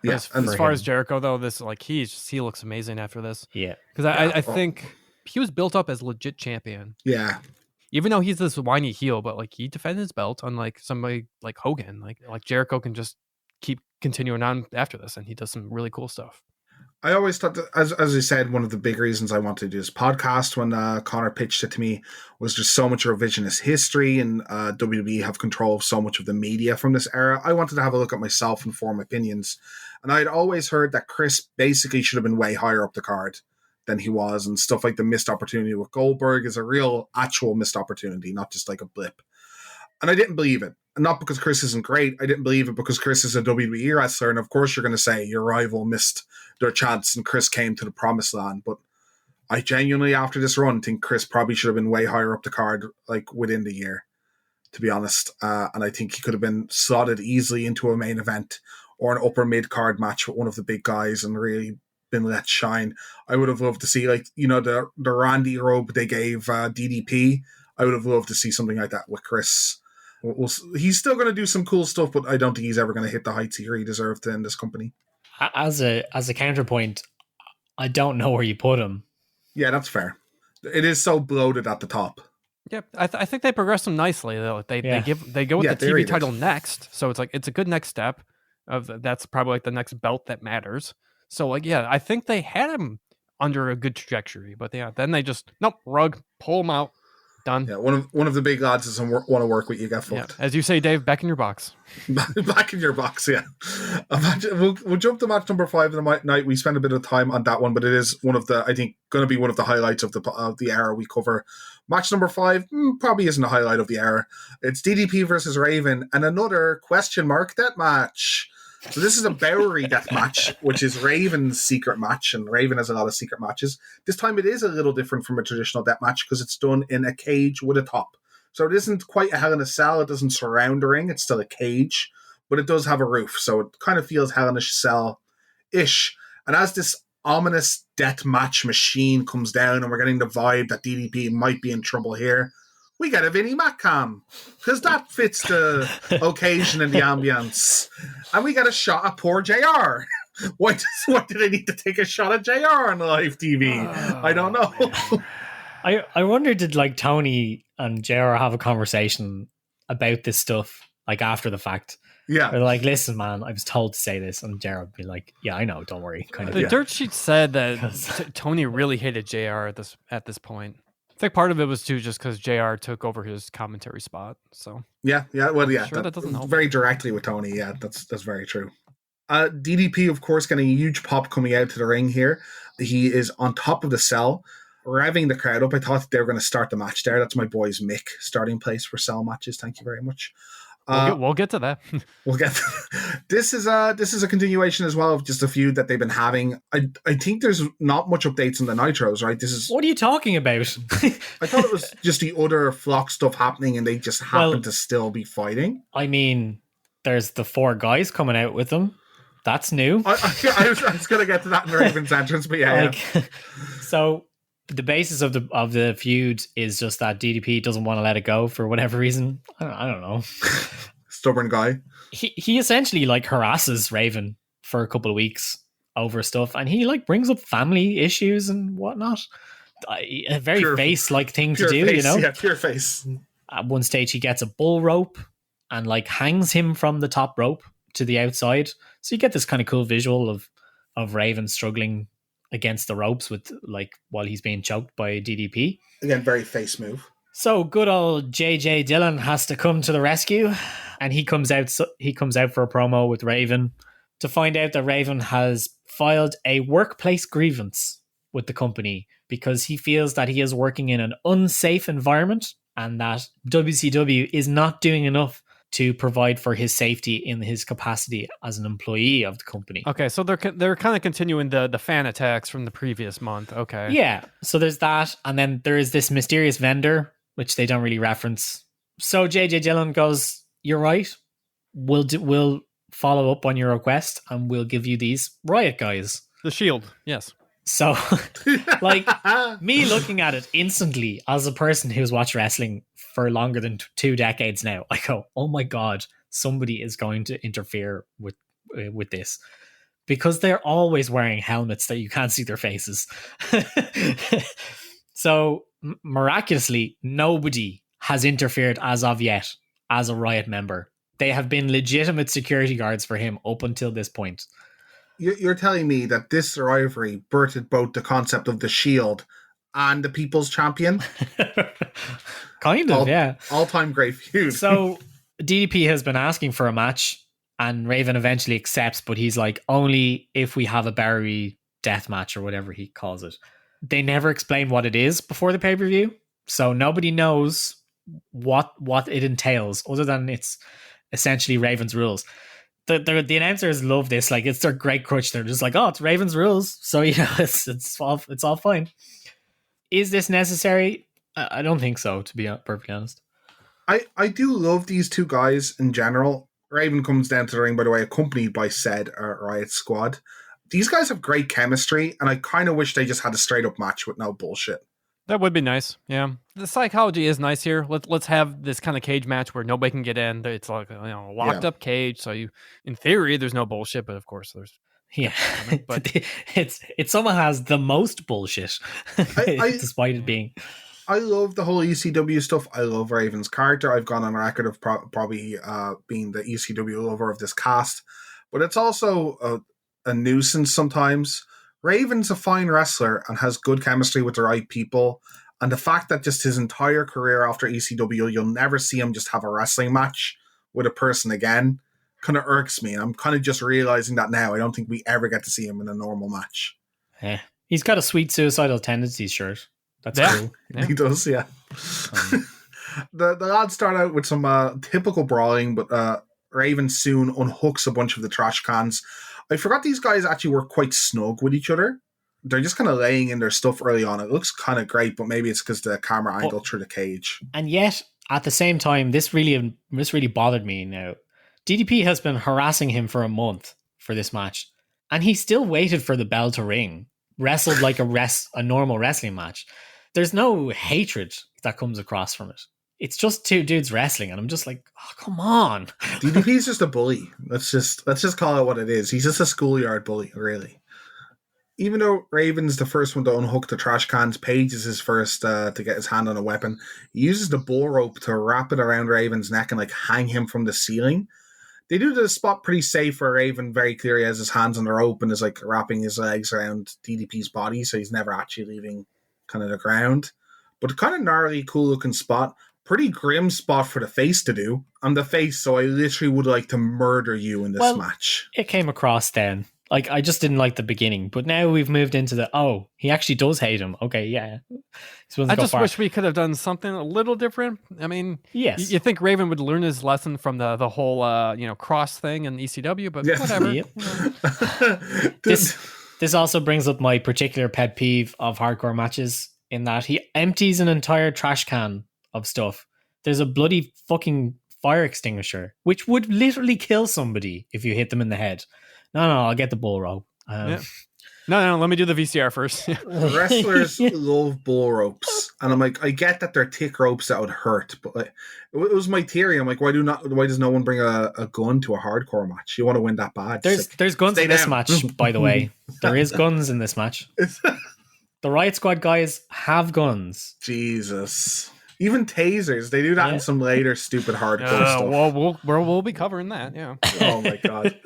Yeah. As far as Jericho though, this he looks amazing after this. Yeah. Because I think he was built up as legit champion. Yeah. Even though he's this whiny heel, but like he defended his belt, unlike somebody like Hogan. Like Jericho can just keep continuing on after this, and he does some really cool stuff. I always thought that, as I said, one of the big reasons I wanted to do this podcast when Connor pitched it to me was just so much revisionist history, and WWE have control of so much of the media from this era. I wanted to have a look at myself and form opinions, and I'd always heard that Chris basically should have been way higher up the card than he was, and stuff like the missed opportunity with Goldberg is a real actual missed opportunity, not just like a blip. And I didn't believe it. And not because Chris isn't great. I didn't believe it because Chris is a WWE wrestler. And of course you're going to say your rival missed their chance and Chris came to the promised land. But I genuinely, after this run, think Chris probably should have been way higher up the card, like within the year, to be honest. And I think he could have been slotted easily into a main event or an upper mid-card match with one of the big guys and really been let shine. I would have loved to see, the Randy robe they gave DDP. I would have loved to see something like that with Chris. He's still going to do some cool stuff, but I don't think he's ever going to hit the heights he deserved in this company. As a counterpoint, I don't know where you put him. Yeah, that's fair. It is so bloated at the top. Yeah, I think they progress him nicely though. They go with the TV title next, so it's a good next step. That's probably like the next belt that matters. So I think they had him under a good trajectory, but then they just rug, pull him out. Done. Yeah, one of the big odds doesn't want to work with you. Get fucked. Yeah. As you say, Dave, back in your box. Back in your box. Yeah. We'll jump to match number 5 of the night. We spent a bit of time on that one, but it is going to be one of the highlights of the era we cover. Match number 5 probably isn't a highlight of the era. It's DDP versus Raven and another question mark death match. So this is a Bowery death match, which is Raven's secret match, and Raven has a lot of secret matches. This time it is a little different from a traditional death match because it's done in a cage with a top. So it isn't quite a Hell in a Cell. It doesn't surround the ring. It's still a cage, but it does have a roof. So it kind of feels Hell in a Cell-ish. And as this ominous death match machine comes down and we're getting the vibe that DDP might be in trouble here, we get a Vinnie Mac cam because that fits the occasion and the ambience. And we get a shot at poor JR. Why do they need to take a shot at JR on live TV? I don't know. I wonder, did Tony and JR have a conversation about this stuff after the fact? Yeah. They're like, listen, man, I was told to say this. And JR would be like, yeah, I know, don't worry. The dirt sheet said that Tony really hated JR at this point. I think part of it was too just because JR took over his commentary spot. So that doesn't help. Very directly with Tony. Yeah, that's very true. DDP, of course, getting a huge pop coming out to the ring here. He is on top of the cell, revving the crowd up. I thought they were going to start the match there. That's my boy's Mick starting place for cell matches. Thank you very much. We'll get to that. This is a continuation as well of just a feud that they've been having. I think there's not much updates on the Nitros, right? What are you talking about? I thought it was just the other Flock stuff happening and they just happen to still be fighting. I mean, there's the 4 guys coming out with them. That's new. I was going to get to that in the Ravens entrance, but yeah. So the basis of the feud is just that DDP doesn't want to let it go for whatever reason. I don't know. Stubborn guy. He essentially harasses Raven for a couple of weeks over stuff, and he like brings up family issues and whatnot. A very face-like thing to do, face, you know? Yeah, pure face. At one stage, he gets a bull rope and like hangs him from the top rope to the outside. So you get this kind of cool visual of Raven struggling against the ropes with like while he's being choked by DDP. Again, very face move. So good old JJ Dillon has to come to the rescue, and he comes out for a promo with Raven to find out that Raven has filed a workplace grievance with the company because he feels that he is working in an unsafe environment and that WCW is not doing enough to provide for his safety in his capacity as an employee of the company. Okay, so they're kind of continuing the fan attacks from the previous month. Okay. Yeah, so there's that, and then there is this mysterious vendor, which they don't really reference. So JJ Dillon goes, "You're right. We'll follow up on your request, and we'll give you these Riot guys." The Shield, yes. So, like, me looking at it instantly as a person who's watched wrestling for longer than 2 decades now, I go, oh my God, somebody is going to interfere with this. Because they're always wearing helmets that you can't see their faces. So, miraculously, nobody has interfered as of yet as a Riot member. They have been legitimate security guards for him up until this point. You're telling me that this rivalry birthed both the concept of the Shield and the People's Champion? Kind of, yeah. All-time great feud. So DDP has been asking for a match, and Raven eventually accepts, but he's like, only if we have a Barry death match or whatever he calls it. They never explain what it is before the pay-per-view, so nobody knows what it entails, other than it's essentially Raven's rules. The announcers love this. Like, it's their great crutch. They're just like, oh, it's Raven's rules, so you know it's all fine. Is this necessary? I don't think so, to be perfectly honest. I do love these two guys in general. Raven comes down to the ring, by the way, accompanied by said Riot Squad. These guys have great chemistry, and I kind of wish they just had a straight up match with no bullshit. That would be nice. Yeah, the psychology is nice here. Let's have this kind of cage match where nobody can get in. It's like a locked up cage. So in theory, there's no bullshit, but of course there's. Yeah, but it somehow has the most bullshit, despite it being. I love the whole ECW stuff. I love Raven's character. I've gone on record of probably being the ECW lover of this cast, but it's also a nuisance sometimes. Raven's a fine wrestler and has good chemistry with the right people. And the fact that just his entire career after ECW, you'll never see him just have a wrestling match with a person again, kind of irks me. And I'm kind of just realizing that now. I don't think we ever get to see him in a normal match. Yeah. He's got a sweet suicidal tendencies shirt. That's cool. Yeah. He does, yeah. The lads start out with some typical brawling, but Raven soon unhooks a bunch of the trash cans. I forgot these guys actually work quite snug with each other. They're just kind of laying in their stuff early on. It looks kind of great, but maybe it's because the camera angle through the cage. And yet, at the same time, this really bothered me now. DDP has been harassing him for a month for this match, and he still waited for the bell to ring, wrestled like a normal wrestling match. There's no hatred that comes across from it. It's just two dudes wrestling, and I'm just like, oh, come on. DDP's just a bully. Let's just call it what it is. He's just a schoolyard bully, really. Even though Raven's the first one to unhook the trash cans, Paige is his first to get his hand on a weapon. He uses the bull rope to wrap it around Raven's neck and like hang him from the ceiling. They do the spot pretty safe where Raven very clearly has his hands on the rope and is like wrapping his legs around DDP's body, so he's never actually leaving kind of the ground. But kind of gnarly, cool looking spot. Pretty grim spot for the face to do. I'm the face, so I literally would like to murder you in this match. It came across then. Like, I just didn't like the beginning, but now we've moved into he actually does hate him. Okay, yeah. I just wish we could have done something a little different. I mean, yes. You think Raven would learn his lesson from the whole cross thing in ECW, but whatever. Yep. This also brings up my particular pet peeve of hardcore matches, in that he empties an entire trash can of stuff. There's a bloody fucking fire extinguisher, which would literally kill somebody if you hit them in the head. No, I'll get the bull rope. No, let me do the VCR first. Wrestlers love bull ropes. And I'm like, I get that they're thick ropes that would hurt, but like, it was my theory. I'm like, why does no one bring a gun to a hardcore match? You want to win that bad? There's guns in this match, by the way. There is guns in this match. The Riot Squad guys have guns. Jesus. Even tasers. They do that in some later stupid hardcore stuff. Well, we'll be covering that, yeah. Oh my God.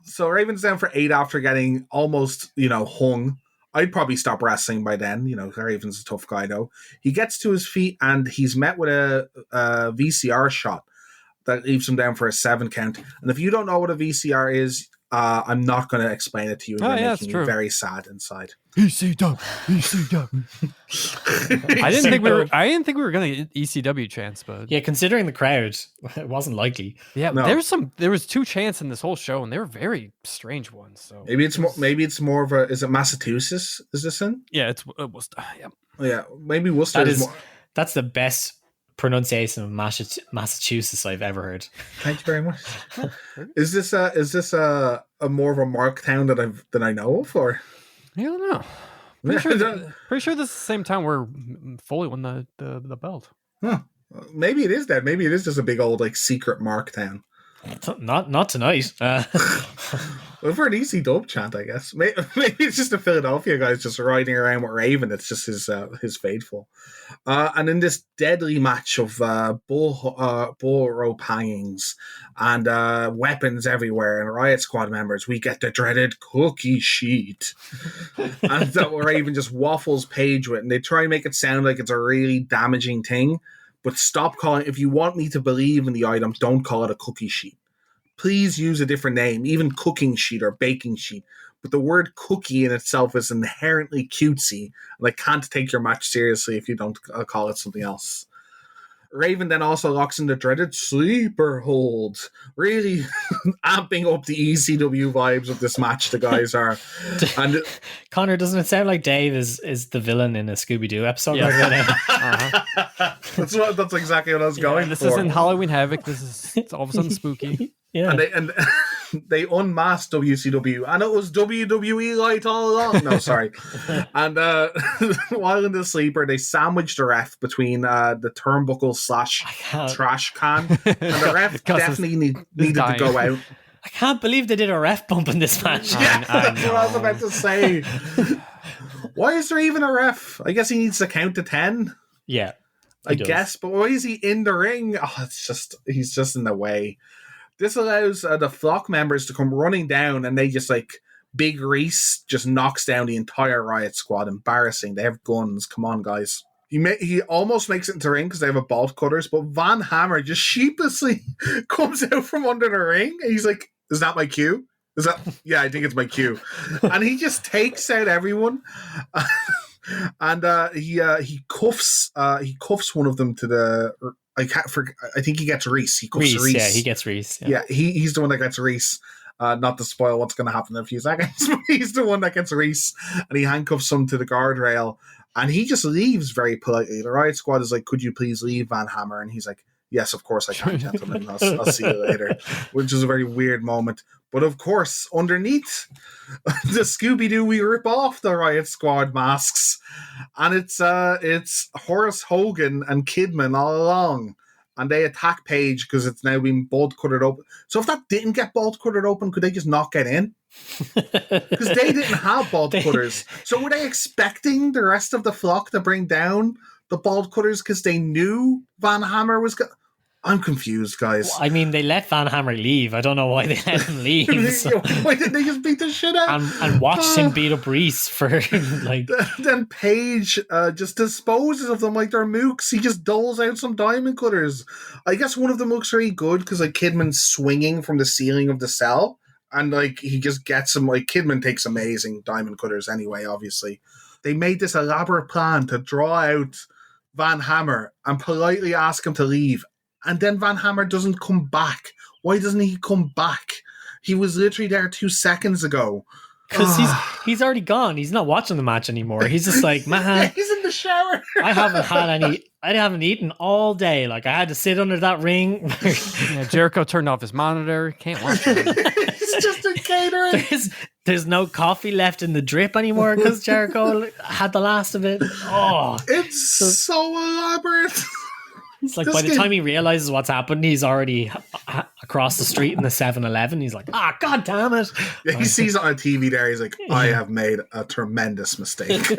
So Raven's down for 8 after getting almost, hung. I'd probably stop wrestling by then. Raven's a tough guy, though. He gets to his feet and he's met with a VCR shot that leaves him down for a 7 count. And if you don't know what a VCR is, I'm not going to explain it to you. You're making me very sad inside. ECW. I didn't think we were going to get ECW chants, but yeah, considering the crowd, it wasn't likely. Yeah, no. There was 2 chants in this whole show, and they were very strange ones. So maybe it's more of a. Is it Massachusetts? Is this in? Yeah, it's Worcester. Yeah. Oh, yeah, maybe Worcester is more. That's the best pronunciation of Massachusetts I've ever heard. Thank you very much. Is this a more of a mark town that I know of, or? I don't know. Pretty sure this is the same time where Foley won the belt. Huh. Maybe it is that. Maybe it is just a big old secret mark town. Not tonight. Well, for an easy dub chant, I guess. Maybe it's just the Philadelphia guys just riding around with Raven. It's just his faithful. And in this deadly match of bull rope hangings and weapons everywhere and Riot Squad members, we get the dreaded cookie sheet. And that Raven just waffles Paige with, and they try and make it sound like it's a really damaging thing. But stop calling. If you want me to believe in the item, don't call it a cookie sheet. Please use a different name, even cooking sheet or baking sheet. But the word cookie in itself is inherently cutesy, and I can't take your match seriously if you don't call it something else. Raven then also locks in the dreaded sleeper hold, really amping up the ECW vibes of this match the guys are. And Connor, doesn't it sound like Dave is the villain in a Scooby-Doo episode? Yeah. That's exactly what I was going for. This isn't Halloween Havoc. It's all of a sudden spooky. Yeah. And they unmasked WCW, and it was WWE Light all along. No, sorry. And while in the sleeper, they sandwiched the ref between the turnbuckle / trash can, and the ref definitely needed to go out. I can't believe they did a ref bump in this match. Yeah, that's what I was about to say. Why is there even a ref? I guess he needs to count to 10. Yeah, I guess, but why is he in the ring? Oh, he's just in the way. This allows the flock members to come running down, and they just Big Reese just knocks down the entire Riot Squad. Embarrassing. They have guns. Come on, guys. He almost makes it into the ring because they have a bolt cutters, but Van Hammer just sheepishly comes out from under the ring, and he's like, "Is that my cue? Is that? Yeah, I think it's my cue." And he just takes out everyone, and he cuffs one of them to the. I think he gets Reese. He cuffs Reese. Yeah, he gets Reese. Yeah, he's the one that gets Reese. Not to spoil what's going to happen in a few seconds, but he's the one that gets Reese, and he handcuffs him to the guardrail, and he just leaves very politely. The Riot Squad is like, "Could you please leave, Van Hammer?" And he's like, "Yes, of course I can, gentlemen. I'll see you later," which is a very weird moment. But of course, underneath the Scooby-Doo, we rip off the Riot Squad masks, and it's Horace Hogan and Kidman all along. And they attack Paige because it's now been bolt cuttered open. So if that didn't get bolt cuttered open, could they just not get in? Because they didn't have bolt cutters. So were they expecting the rest of the flock to bring down the bolt cutters because they knew Van Hammer was going? I'm confused, guys. Well, I mean, they let Van Hammer leave. I don't know why they let him leave. So. Why didn't they just beat the shit out? And watch him beat up Reese for Then Paige just disposes of them like they're mooks. He just doles out some diamond cutters. I guess one of them looks very good because Kidman's swinging from the ceiling of the cell, and he just gets them. Kidman takes amazing diamond cutters anyway. Obviously, they made this elaborate plan to draw out Van Hammer and politely ask him to leave. And then Van Hammer doesn't come back. Why doesn't he come back? He was literally there 2 seconds ago. Because he's already gone. He's not watching the match anymore. He's just like, man. He's in the shower. I haven't eaten all day. I had to sit under that ring. Yeah, Jericho turned off his monitor. Can't watch it. just a catering. There's no coffee left in the drip anymore because Jericho had the last of it. Oh, It's so elaborate. it's like by the time he realizes what's happened, he's already across the street in the 7-Eleven. He's like, god damn it. Yeah, he sees it on TV there. He's like, I have made a tremendous mistake.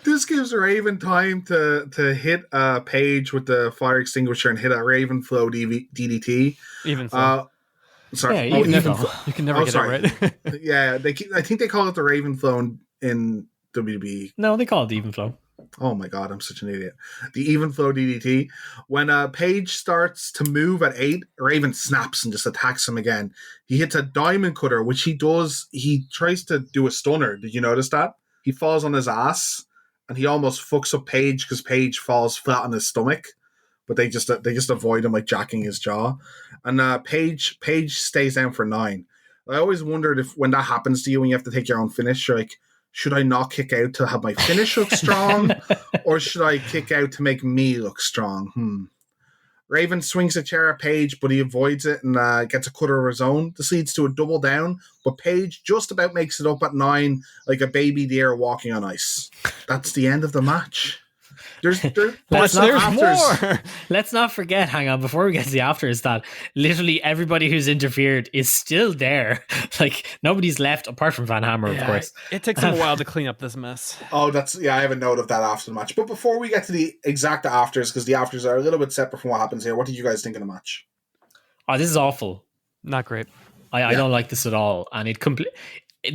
This gives Raven time to hit Paige with the fire extinguisher and hit a Raven Flow DDT. Even flow. Sorry, Yeah, even flow. You can never get it right. Yeah, I think they call it the Raven Flow in WWE. No, they call it the even flow. Oh my god, I'm such an idiot. The even flow DDT. When Paige starts to move at 8, Raven snaps and just attacks him again. He hits a diamond cutter, which he does. He tries to do a stunner. Did you notice that? He falls on his ass and he almost fucks up Paige because Paige falls flat on his stomach. But they just avoid him, like jacking his jaw. And Paige stays down for 9. I always wondered if when that happens to you and you have to take your own finish, you're like, should I not kick out to have my finish look strong? Or should I kick out to make me look strong? Raven swings a chair at Paige, but he avoids it and gets a cutter of his own. This leads to a double down, but Paige just about makes it up at 9 like a baby deer walking on ice. That's the end of the match. There's more. Let's not forget, hang on, before we get to the afters, that literally everybody who's interfered is still there. Like, nobody's left apart from Van Hammer, of course. It takes him a while to clean up this mess. Oh, I have a note of that after the match. But before we get to the exact afters, because the afters are a little bit separate from what happens here, what did you guys think of the match? Oh, this is awful. Not great. I don't like this at all. And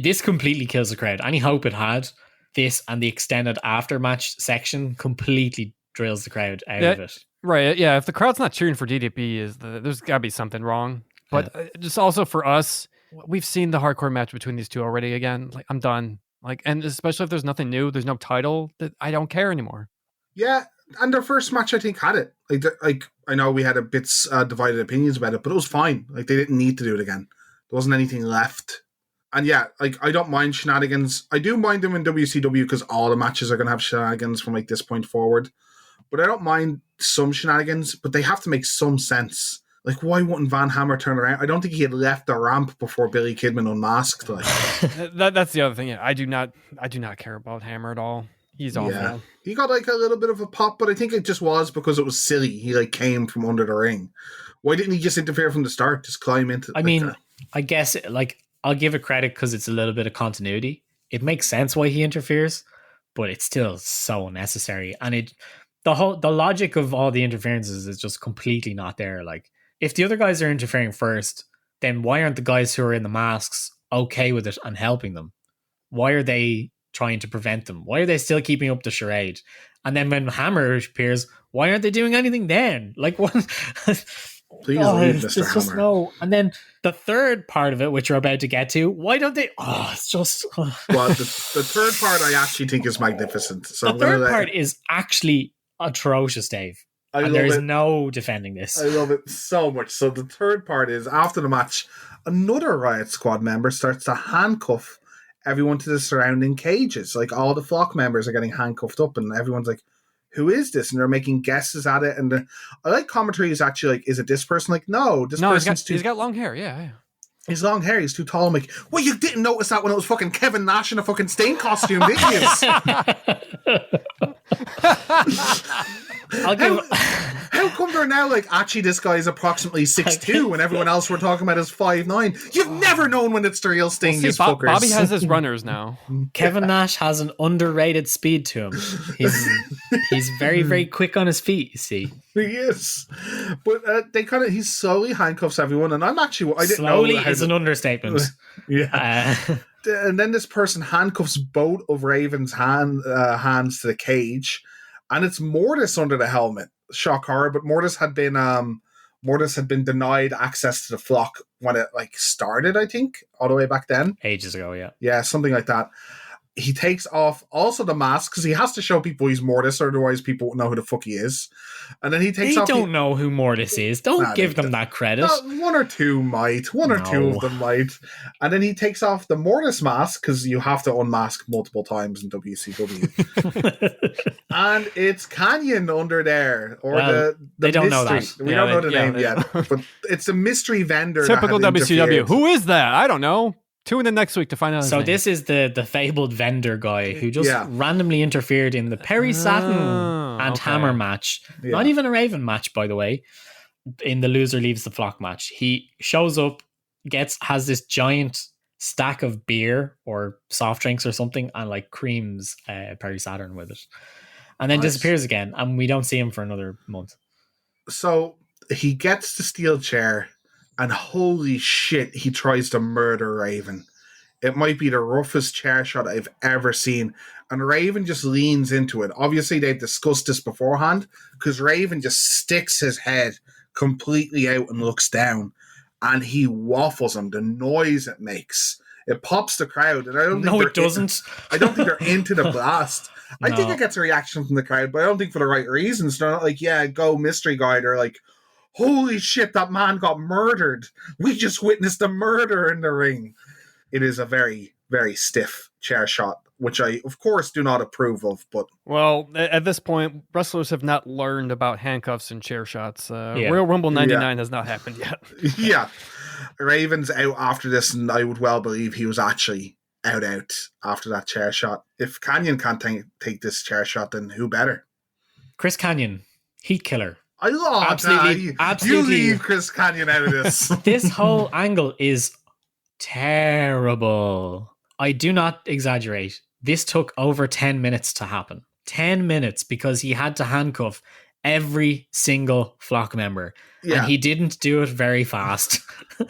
this completely kills the crowd. Any hope it had, this and the extended after-match section completely drills the crowd out of it. Right, yeah. If the crowd's not cheering for DDP, there's got to be something wrong. But just also for us, we've seen the hardcore match between these two already again. Like, I'm done. Like, and especially if there's nothing new, there's no title, that I don't care anymore. Yeah, and their first match, I think, had it. Like I know we had a bit divided opinions about it, but it was fine. Like, they didn't need to do it again. There wasn't anything left. And yeah, like, I don't mind shenanigans. I do mind them in WCW because all the matches are going to have shenanigans from like this point forward. But I don't mind some shenanigans, but they have to make some sense. Like, why wouldn't Van Hammer turn around? I don't think he had left the ramp before Billy Kidman unmasked. Like, that's the other thing. Yeah, I do not care about Hammer at all. He's awful. Yeah. He got like a little bit of a pop, but I think it just was because it was silly. He like came from under the ring. Why didn't he just interfere from the start? Just climb into. I guess I'll give it credit because it's a little bit of continuity. It makes sense why he interferes, but it's still so unnecessary. And the logic of all the interferences is just completely not there. Like, if the other guys are interfering first, then why aren't the guys who are in the masks okay with it and helping them? Why are they trying to prevent them? Why are they still keeping up the charade? And then when Hammer appears, why aren't they doing anything then? Like, what? Please leave Mr. Hammer. Just no. And then the third part of it, which we're about to get to, why don't they? Oh, it's just. Well, the third part I actually think is magnificent. So the third part is actually atrocious, Dave. And there's no defending this. I love it so much. So the third part is, after the match, another Riot Squad member starts to handcuff everyone to the surrounding cages. Like, all the flock members are getting handcuffed up, and everyone's like, who is this? And they're making guesses at it. And I like commentary is actually like, is it this person? Like, no, he's got long hair. Yeah. He's long hair. He's too tall. I'm like, well, you didn't notice that when it was fucking Kevin Nash in a fucking Stain costume, did you? How come they're now like, actually, this guy is approximately 6'2", and everyone else we're talking about is 5'9"? You've never known when it's the real Sting. Fuckers. Bobby has his runners now. Kevin Nash has an underrated speed to him. He's very, very quick on his feet. You see, he is. But he slowly handcuffs everyone, and I didn't slowly know is an understatement. Yeah. And then this person handcuffs both of Raven's hands to the cage, and it's Mortis under the helmet. Shock horror, but Mortis had been denied access to the flock when it like started, I think, all the way back then. Ages ago, yeah. Yeah, something like that. He takes off also the mask because he has to show people he's Mortis, otherwise people won't know who the fuck he is. And then he takes off. They don't know who Mortis is. Don't give them that credit. One or two might. One or two of them might. And then he takes off the Mortis mask because you have to unmask multiple times in WCW. And it's Canyon under there, or Well, the they don't know mystery. that. We don't know the name yet, but it's a mystery vendor. Typical that has WCW. interfered. Who is that? I don't know. Tune in next week to find out. So this is the fabled vendor guy who just Yeah. randomly interfered in the Perry Saturn and okay. Hammer match. Yeah. Not even a Raven match, by the way. In the loser leaves the flock match, he shows up, has this giant stack of beer or soft drinks or something, and like creams Perry Saturn with it, and then Nice. disappears again, and we don't see him for another month. So he gets the steel chair, and holy shit, he tries to murder Raven. It might be the roughest chair shot I've ever seen. And Raven just leans into it. Obviously, they've discussed this beforehand, because Raven just sticks his head completely out and looks down. And he waffles him. The noise it makes. It pops the crowd. And I don't think It doesn't. I don't think they're into the blast. I think No. it gets a reaction from the crowd, but I don't think for the right reasons. They're not like, yeah, go mystery guy. They're like, holy shit, that man got murdered. We just witnessed a murder in the ring. It is a very, very stiff chair shot, which I, of course, do not approve of. But Well, at this point, wrestlers have not learned about handcuffs and chair shots. Yeah. Royal Rumble 99 has not happened yet. yeah, Raven's out after this, and I would well believe he was actually out after that chair shot. If Canyon can't take this chair shot, then who better? Chris Canyon, heat killer. I love Absolutely. You leave Chris Canyon out of this. This whole angle is terrible. I do not exaggerate. This took over 10 minutes to happen. 10 minutes, because he had to handcuff every single flock member. Yeah. And he didn't do it very fast.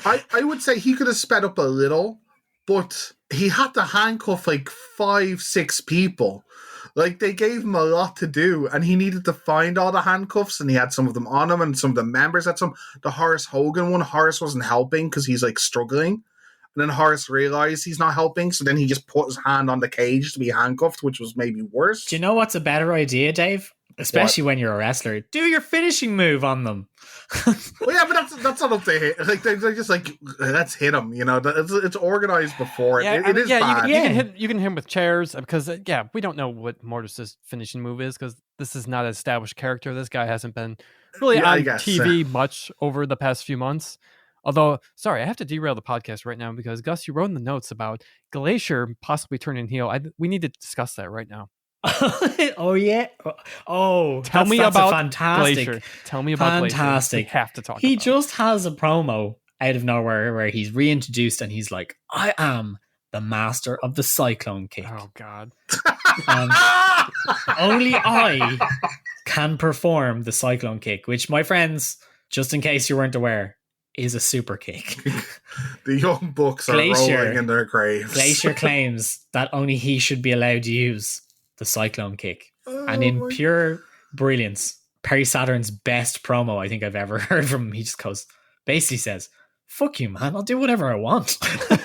I would say he could have sped up a little, but he had to handcuff like 5-6 people. Like, they gave him a lot to do, and he needed to find all the handcuffs, and he had some of them on him, and some of the members had some. The Horace Hogan one, Horace wasn't helping because he's like struggling. And then Horace realized he's not helping, so then he just put his hand on the cage to be handcuffed, which was maybe worse. Do you know what's a better idea, Dave? Especially when you're a wrestler. Do your finishing move on them. Well, yeah, but that's not up to hit. Like, they're just like, let's hit him. You know, it's organized before. It is bad. You can hit him with chairs because we don't know what Mortis's finishing move is because this is not an established character. This guy hasn't been really on TV much over the past few months. Although, sorry, I have to derail the podcast right now because Gus, you wrote in the notes about Glacier possibly turning heel. We need to discuss that right now. Oh yeah. Oh, tell me about fantastic. Glacier. Tell me about fantastic. Glacier. We have to talk. He about just has a promo out of nowhere where he's reintroduced and he's like, "I am the master of the Cyclone Kick." Oh God! Only I can perform the Cyclone Kick, which, my friends, just in case you weren't aware, is a super kick. The young bucks are rolling in their graves. Glacier claims that only he should be allowed to use the Cyclone Kick. And in pure brilliance, Perry Saturn's best promo I think I've ever heard from him, he just basically says, "Fuck you, man, I'll do whatever I want."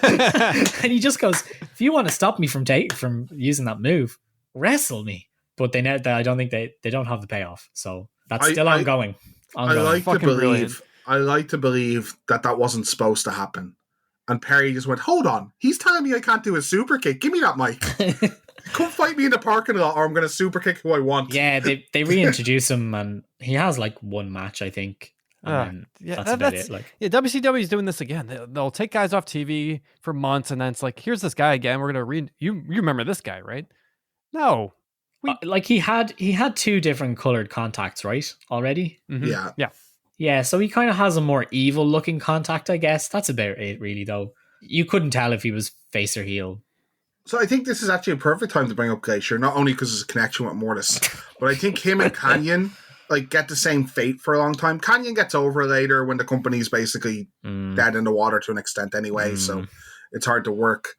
And he just goes, "If you want to stop me from using that move, wrestle me." But I don't think they don't have the payoff. So that's still ongoing. I like to believe that wasn't supposed to happen. And Perry just went, "Hold on, he's telling me I can't do a super kick. Give me that mic. Come fight me in the parking lot or I'm going to super kick who I want." Yeah, they reintroduce him and he has like one match, I think. That's about it. WCW is doing this again. They'll take guys off TV for months and then it's like, here's this guy again. We're going to you remember this guy, right? No. He had 2 different colored contacts, right? Already? Mm-hmm. Yeah, so he kind of has a more evil looking contact, I guess. That's about it, really, though. You couldn't tell if he was face or heel. So I think this is actually a perfect time to bring up Glacier, not only because of his connection with Mortis, but I think him and Canyon get the same fate for a long time. Canyon gets over later when the company's basically dead in the water to an extent anyway, so it's hard to work.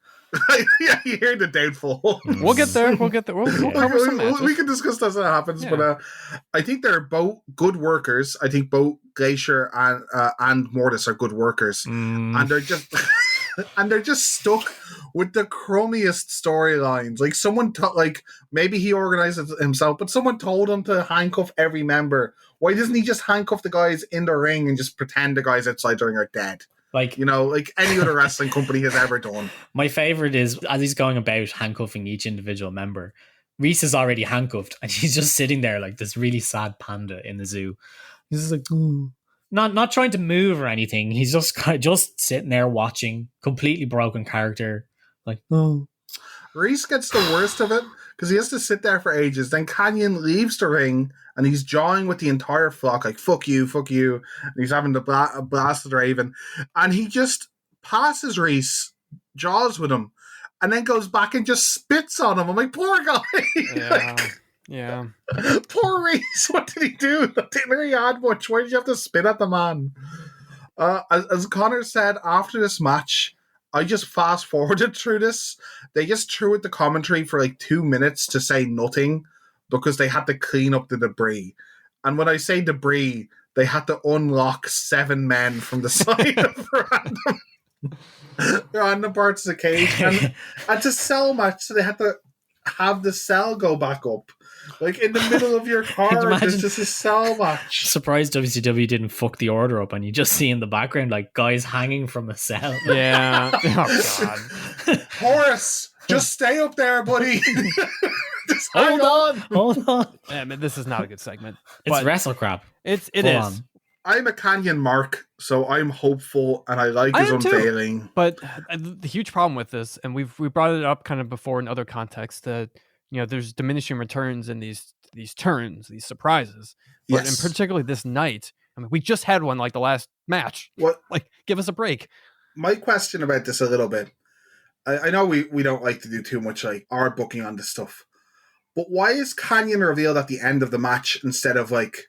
Yeah, you hear the doubtful. We'll get there. We'll cover some matches. We can discuss this when it happens, but I think they're both good workers. I think both Glacier and Mortis are good workers, and they're just stuck with the crummiest storylines. Like someone maybe he organized it himself, but someone told him to handcuff every member. Why doesn't he just handcuff the guys in the ring and just pretend the guys outside the ring are dead? Like any other wrestling company has ever done. My favorite is, as he's going about handcuffing each individual member, Reese is already handcuffed and he's just sitting there like this really sad panda in the zoo. He's just like, "Ooh." Not trying to move or anything. He's just sitting there watching, completely broken character. Like, oh. Reese gets the worst of it because he has to sit there for ages. Then Canyon leaves the ring and he's jawing with the entire flock, like, fuck you. And he's having the blast of the Raven. And he just passes Reese, jaws with him, and then goes back and just spits on him. I'm like, poor guy. Yeah. Poor Reese. What did he do? That didn't really add much. Why did you have to spit at the man? As Connor said, after this match, I just fast forwarded through this. They just threw at the commentary for like 2 minutes to say nothing because they had to clean up the debris. And when I say debris, they had to unlock 7 men from the side of random parts of the cage. And to sell match, so they had to have the cell go back up. Like in the middle of your card, there's just a cell match. Surprised WCW didn't fuck the order up and you just see in the background like guys hanging from a cell. Yeah. Oh, God. Horace, just stay up there, buddy. Just hold on. Yeah, man, this is not a good segment. It's wrestle crap. It is. On. I'm a Canyon Mark, so I'm hopeful and I like his unveiling. Too. But the huge problem with this, and we brought it up kind of before in other contexts, that there's diminishing returns in these turns, these surprises. But in particularly this night, I mean, we just had one like the last match. What? Like, give us a break. My question about this a little bit. I know we don't like to do too much like our booking on this stuff, but why is Canyon revealed at the end of the match instead of like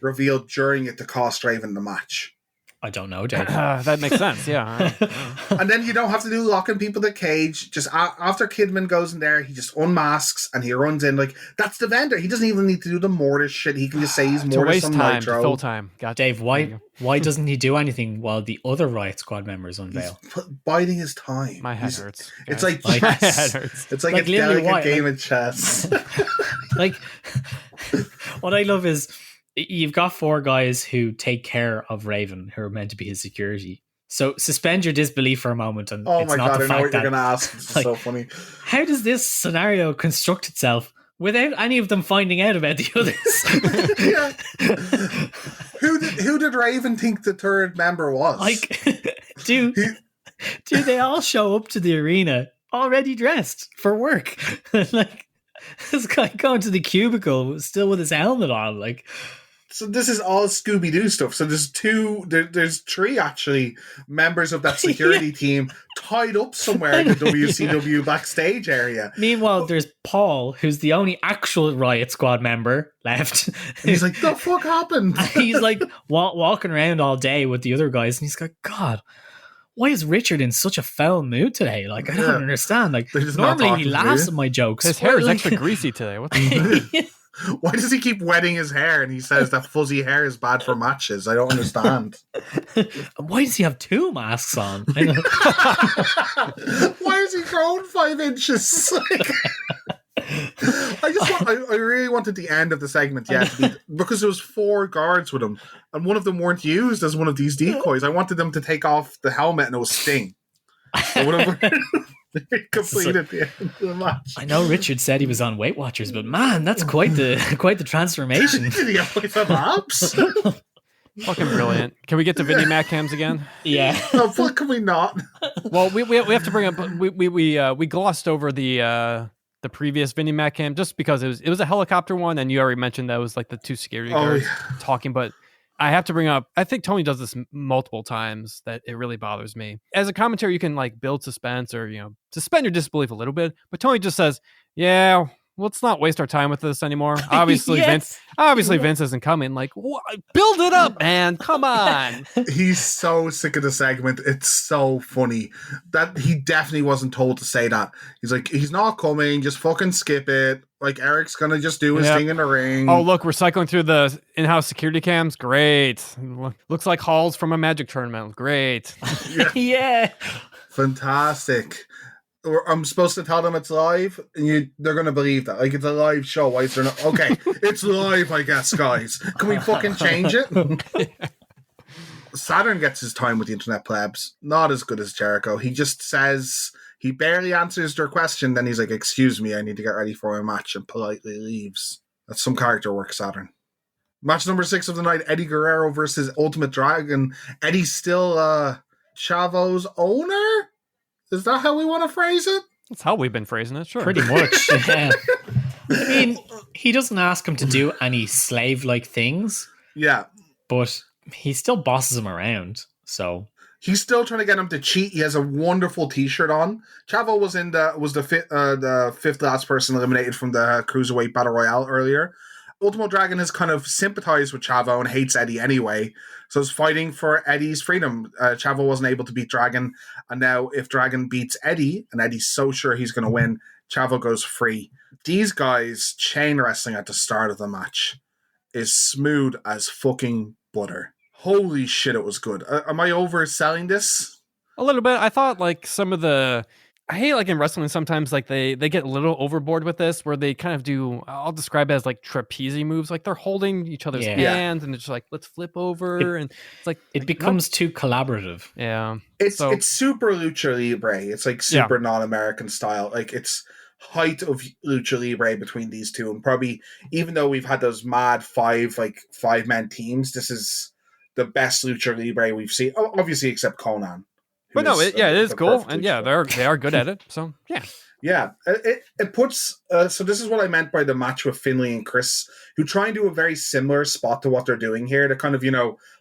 revealed during it to cost Raven the match? I don't know, Dave. That makes sense, yeah. And then you don't have to do locking people in the cage. Just after Kidman goes in there, he just unmasks and he runs in like, that's the vendor. He doesn't even need to do the Mortis shit. He can just say he's Mortis on Nitro. Full time. Gotcha. Dave, why doesn't he do anything while the other Riot Squad members unveil? He's biding his time. My head hurts. It's like chess. My head hurts. It's like a delicate game of chess. Like, what I love is you've got 4 guys who take care of Raven, who are meant to be his security. So suspend your disbelief for a moment. And oh it's my not God, the I know fact what you're that, going to ask. It's so funny. How does this scenario construct itself without any of them finding out about the others? Who did Raven think the third member was? Like, do they all show up to the arena already dressed for work? Like, this guy going to the cubicle still with his helmet on, like. So this is all Scooby-Doo stuff. So there's 3 actually members of that security team tied up somewhere in the WCW backstage area. Meanwhile, there's Paul, who's the only actual Riot Squad member left. And he's like, the fuck happened? He's like walking around all day with the other guys, and he's like, God, why is Richard in such a foul mood today? Like, I don't understand. Like, normally he laughs at my jokes. His hair is extra greasy today. What the Why does he keep wetting his hair and he says that fuzzy hair is bad for matches? I don't understand. Why does he have 2 masks on? Why is he grown 5 inches? I really wanted the end of the segment because there was 4 guards with him and one of them weren't used as one of these decoys. I wanted them to take off the helmet and it was Sting. Or whatever. They completed the end of the match. I know Richard said he was on Weight Watchers, but man, that's quite the transformation. Did he have like some abs? Fucking brilliant. Can we get to Vinnie Mac cams again? Yeah. No, fuck, can we not? Well, we have to bring up. We glossed over the previous Vinnie Mac cam just because it was a helicopter one, and you already mentioned that was like the 2 security guards talking, but. I have to bring up, I think Tony does this multiple times that it really bothers me. As a commentator, you can like build suspense or, suspend your disbelief a little bit. But Tony just says, yeah, let's not waste our time with this anymore. Obviously, yes. Vince isn't coming. Like, build it up, man. Come on. He's so sick of the segment. It's so funny that he definitely wasn't told to say that. He's like, he's not coming. Just fucking skip it. Like, Eric's going to just do his thing in the ring. Oh, look, we're cycling through the in-house security cams. Great. Looks like halls from a Magic tournament. Great. Yeah. Fantastic. I'm supposed to tell them it's live, and they're going to believe that. Like, it's a live show. Why is there not? Okay, it's live, I guess, guys. Can we fucking change it? Saturn gets his time with the internet plebs. Not as good as Jericho. He just says He barely answers their question, then he's like, excuse me, I need to get ready for my match, and politely leaves. That's some character work, Saturn. Match number 6 of the night, Eddie Guerrero versus Ultimate Dragon. Eddie's still Chavo's owner? Is that how we want to phrase it? That's how we've been phrasing it, sure. Pretty much. Yeah. I mean, he doesn't ask him to do any slave-like things. Yeah. But he still bosses him around, so... He's still trying to get him to cheat. He has a wonderful T-shirt on. Chavo was the fifth last person eliminated from the Cruiserweight Battle Royale earlier. Ultimo Dragon has kind of sympathized with Chavo and hates Eddie anyway, so he's fighting for Eddie's freedom. Chavo wasn't able to beat Dragon, and now if Dragon beats Eddie, and Eddie's so sure he's going to win, Chavo goes free. These guys chain wrestling at the start of the match is smooth as fucking butter. Holy shit, it was good. Am I overselling this? A little bit. I thought like some of the... I hate like in wrestling sometimes like they get a little overboard with this where they kind of do, I'll describe it as like trapeze moves. Like they're holding each other's hands and it's like, let's flip over. And it's like... It becomes too collaborative. Yeah. It's super Lucha Libre. It's like super non-American style. Like it's height of Lucha Libre between these two. And probably, even though we've had those mad five-man teams, this is the best Lucha Libre we've seen. Obviously, except Conan. But no, it is cool. And yeah, they are good at it. So, yeah. Yeah. It puts... so this is what I meant by the match with Finlay and Chris, who try and do a very similar spot to what they're doing here. To kind of,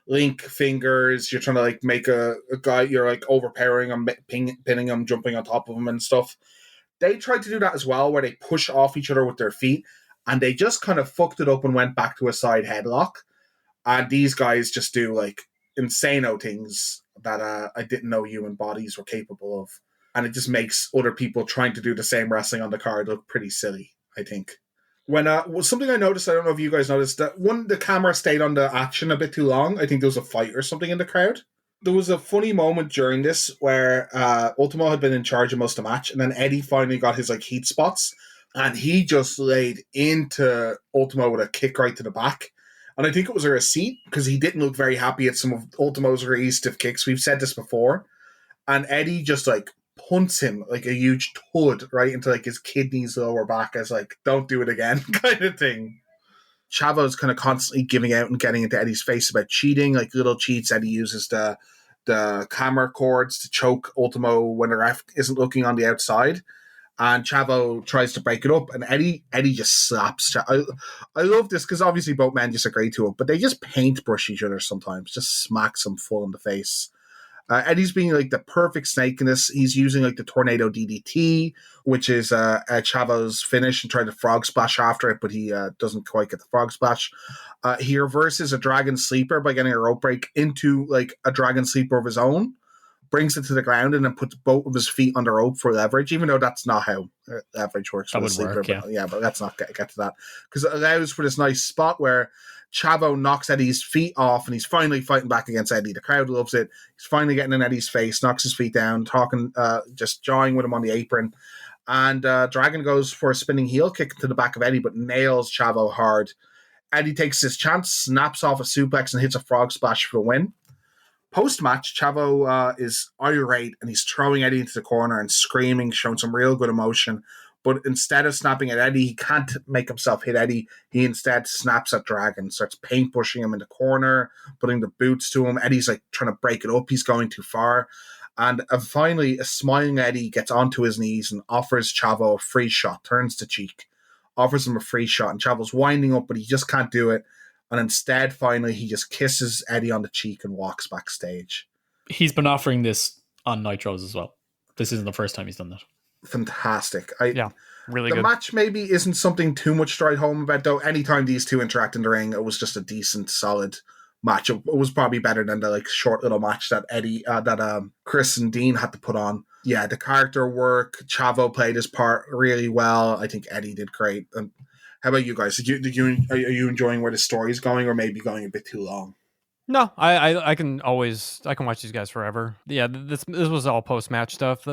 link fingers. You're trying to, like, make a guy... You're, like, overpowering him, pinning him, jumping on top of him and stuff. They tried to do that as well, where they push off each other with their feet, and they just kind of fucked it up and went back to a side headlock. And these guys just do, like, insano things that I didn't know human bodies were capable of. And it just makes other people trying to do the same wrestling on the card look pretty silly, I think. When something I noticed, I don't know if you guys noticed, that the camera stayed on the action a bit too long. I think there was a fight or something in the crowd. There was a funny moment during this where Ultimo had been in charge of most of the match, and then Eddie finally got his like heat spots, and he just laid into Ultimo with a kick right to the back. And I think it was a receipt because he didn't look very happy at some of Ultimo's really stiff kicks. We've said this before. And Eddie just like punts him like a huge tud right into like his kidneys lower back as like, don't do it again kind of thing. Chavo's kind of constantly giving out and getting into Eddie's face about cheating, like little cheats. Eddie uses the camera cords to choke Ultimo when the ref isn't looking on the outside. And Chavo tries to break it up, and Eddie just slaps. I love this because obviously both men disagree to it, but they just paintbrush each other sometimes, just smacks them full in the face. Eddie's being like the perfect snake in this. He's using like the tornado DDT, which is Chavo's finish, and trying to frog splash after it, but he doesn't quite get the frog splash. He reverses a dragon sleeper by getting a rope break into like a dragon sleeper of his own, brings it to the ground, and then puts both of his feet on the rope for leverage, even though that's not how leverage works. That would sleeper, work, yeah. But let's not get to that. Because it allows for this nice spot where Chavo knocks Eddie's feet off, and he's finally fighting back against Eddie. The crowd loves it. He's finally getting in Eddie's face, knocks his feet down, talking, just jawing with him on the apron. And Dragon goes for a spinning heel kick to the back of Eddie, but nails Chavo hard. Eddie takes his chance, snaps off a suplex, and hits a frog splash for the win. Post-match, Chavo is irate, and he's throwing Eddie into the corner and screaming, showing some real good emotion. But instead of snapping at Eddie, he can't make himself hit Eddie. He instead snaps at Dragon, starts paint pushing him in the corner, putting the boots to him. Eddie's like trying to break it up. He's going too far. And finally, a smiling Eddie gets onto his knees and offers Chavo a free shot, turns to cheek, offers him a free shot. And Chavo's winding up, but he just can't do it. And instead, finally, he just kisses Eddie on the cheek and walks backstage. He's been offering this on Nitros as well. This isn't the first time he's done that. Fantastic. Really good. The match maybe isn't something too much to write home about, though. Anytime these two interact in the ring, it was just a decent, solid match. It was probably better than the like short little match that Chris and Dean had to put on. Yeah, the character work, Chavo played his part really well. I think Eddie did great. How about you guys? Are you enjoying where the story's going, or maybe going a bit too long? No, I can watch these guys forever. Yeah, this was all post match stuff.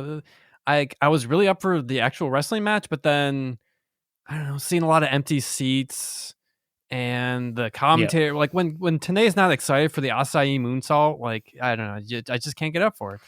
I was really up for the actual wrestling match, but then I don't know, seeing a lot of empty seats and the commentary, like when Tane's not excited for the acai moonsault, like I don't know, I just can't get up for it.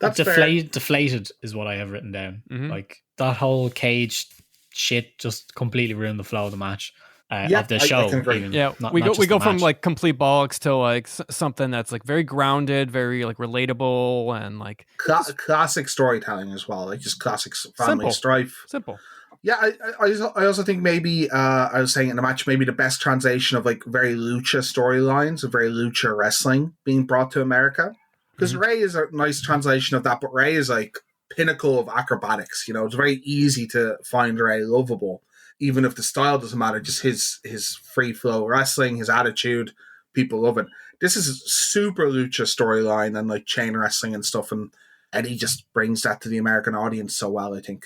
That's fair. Deflated is what I have written down. Mhm. Like that whole cage shit just completely ruined the flow of the match. Yeah, of the I show. can agree. Even. Yeah, Not we just go the from match. like complete bollocks to like something that's like very grounded, very like relatable, and like Classic storytelling as well, like just classic family simple. strife. Simple. Yeah, I also think maybe I was saying in the match, maybe the best translation of like very lucha storylines, of very lucha wrestling being brought to America. Because Ray is a nice translation of that, but Ray is like pinnacle of acrobatics. You know, it's very easy to find Ray lovable, even if the style doesn't matter. Just his free flow wrestling, his attitude, people love it. This is a super lucha storyline and like chain wrestling and stuff, and Eddie just brings that to the American audience so well, I think.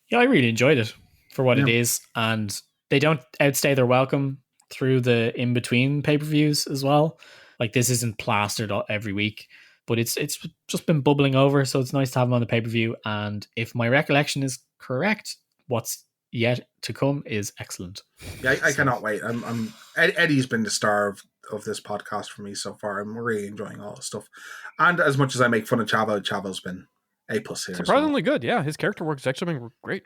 Yeah, I really enjoyed it for what Yeah. it is, and they don't outstay their welcome through the in between pay per views as well. Like this isn't plastered every week, but it's just been bubbling over, so it's nice to have them on the pay per view. And if my recollection is correct, what's yet to come is excellent. Yeah, I cannot wait. Eddie's been the star of this podcast for me so far. I'm really enjoying all the stuff, and as much as I make fun of Chavo, Chavo's been A+ here. Surprisingly good. Yeah, his character work has actually been great.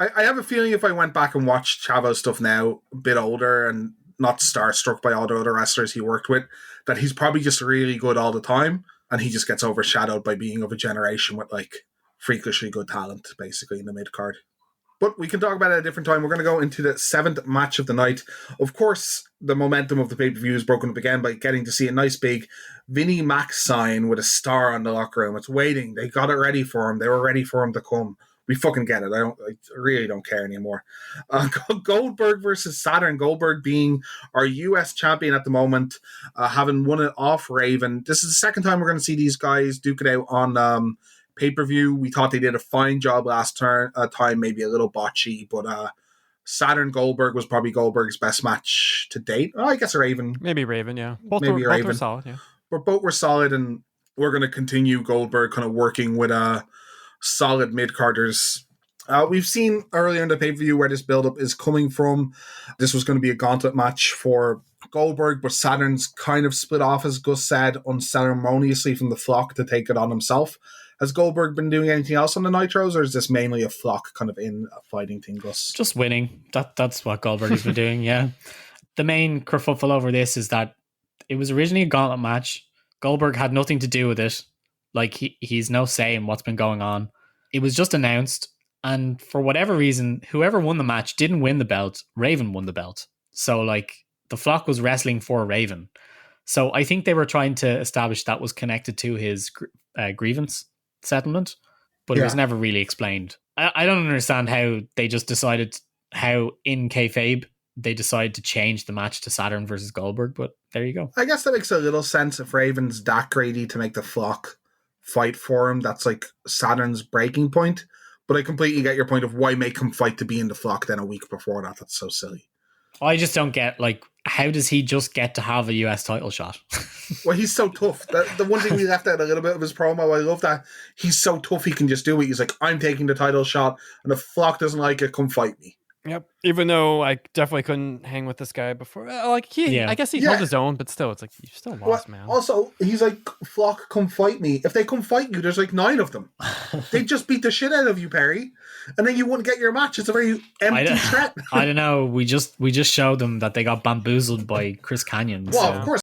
I have a feeling if I went back and watched Chavo's stuff now, a bit older and not starstruck by all the other wrestlers he worked with, that he's probably just really good all the time, and he just gets overshadowed by being of a generation with like freakishly good talent, basically in the mid card. But we can talk about it at a different time. We're going to go into the 7th match of the night. Of course, the momentum of the pay-per-view is broken up again by getting to see a nice big Vinnie Mac sign with a star on the locker room. It's waiting. They got it ready for him. They were ready for him to come. We fucking get it. I really don't care anymore. Goldberg versus Saturn. Goldberg being our US champion at the moment, having won it off Raven. This is the second time we're going to see these guys duke it out on pay-per-view. We thought they did a fine job last time, maybe a little botchy, but Saturn Goldberg was probably Goldberg's best match to date. Oh, I guess Raven. Maybe Raven, yeah. Both Maybe were Raven. solid, yeah. But both were solid, and we're going to continue Goldberg kind of working with solid mid-carders. We've seen earlier in the pay-per-view where this build-up is coming from. This was going to be a gauntlet match for Goldberg, but Saturn's kind of split off, as Gus said, unceremoniously from the flock to take it on himself. Has Goldberg been doing anything else on the Nitros, or is this mainly a flock kind of in a fighting thing, Gus? Just winning. That's what Goldberg has been doing, yeah. The main kerfuffle over this is that it was originally a gauntlet match. Goldberg had nothing to do with it. Like, he's no say in what's been going on. It was just announced, and for whatever reason, whoever won the match didn't win the belt. Raven won the belt. So, like, the flock was wrestling for Raven. So I think they were trying to establish that was connected to his grievance settlement, but it was never really explained. I don't understand how they just decided, how in kayfabe they decided to change the match to Saturn versus Goldberg, but there you go. I guess that makes a little sense if Raven's that greedy to make the flock fight for him. That's like Saturn's breaking point. But I completely get your point of why make him fight to be in the flock then a week before that. That's so silly. I just don't get, like, how does he just get to have a US title shot? Well, he's so tough. The one thing we left out a little bit of his promo, I love that. He's so tough he can just do it. He's like, I'm taking the title shot, and if flock doesn't like it, come fight me. Yep. Even though I definitely couldn't hang with this guy before. I guess he held his own, but still, it's like, you still lost, man. Also, he's like, flock, come fight me. If they come fight you, there's like 9 of them. They just beat the shit out of you, Perry. And then you wouldn't get your match. It's a very empty threat. I don't know. We just showed them that they got bamboozled by Chris Canyon. Well, of course.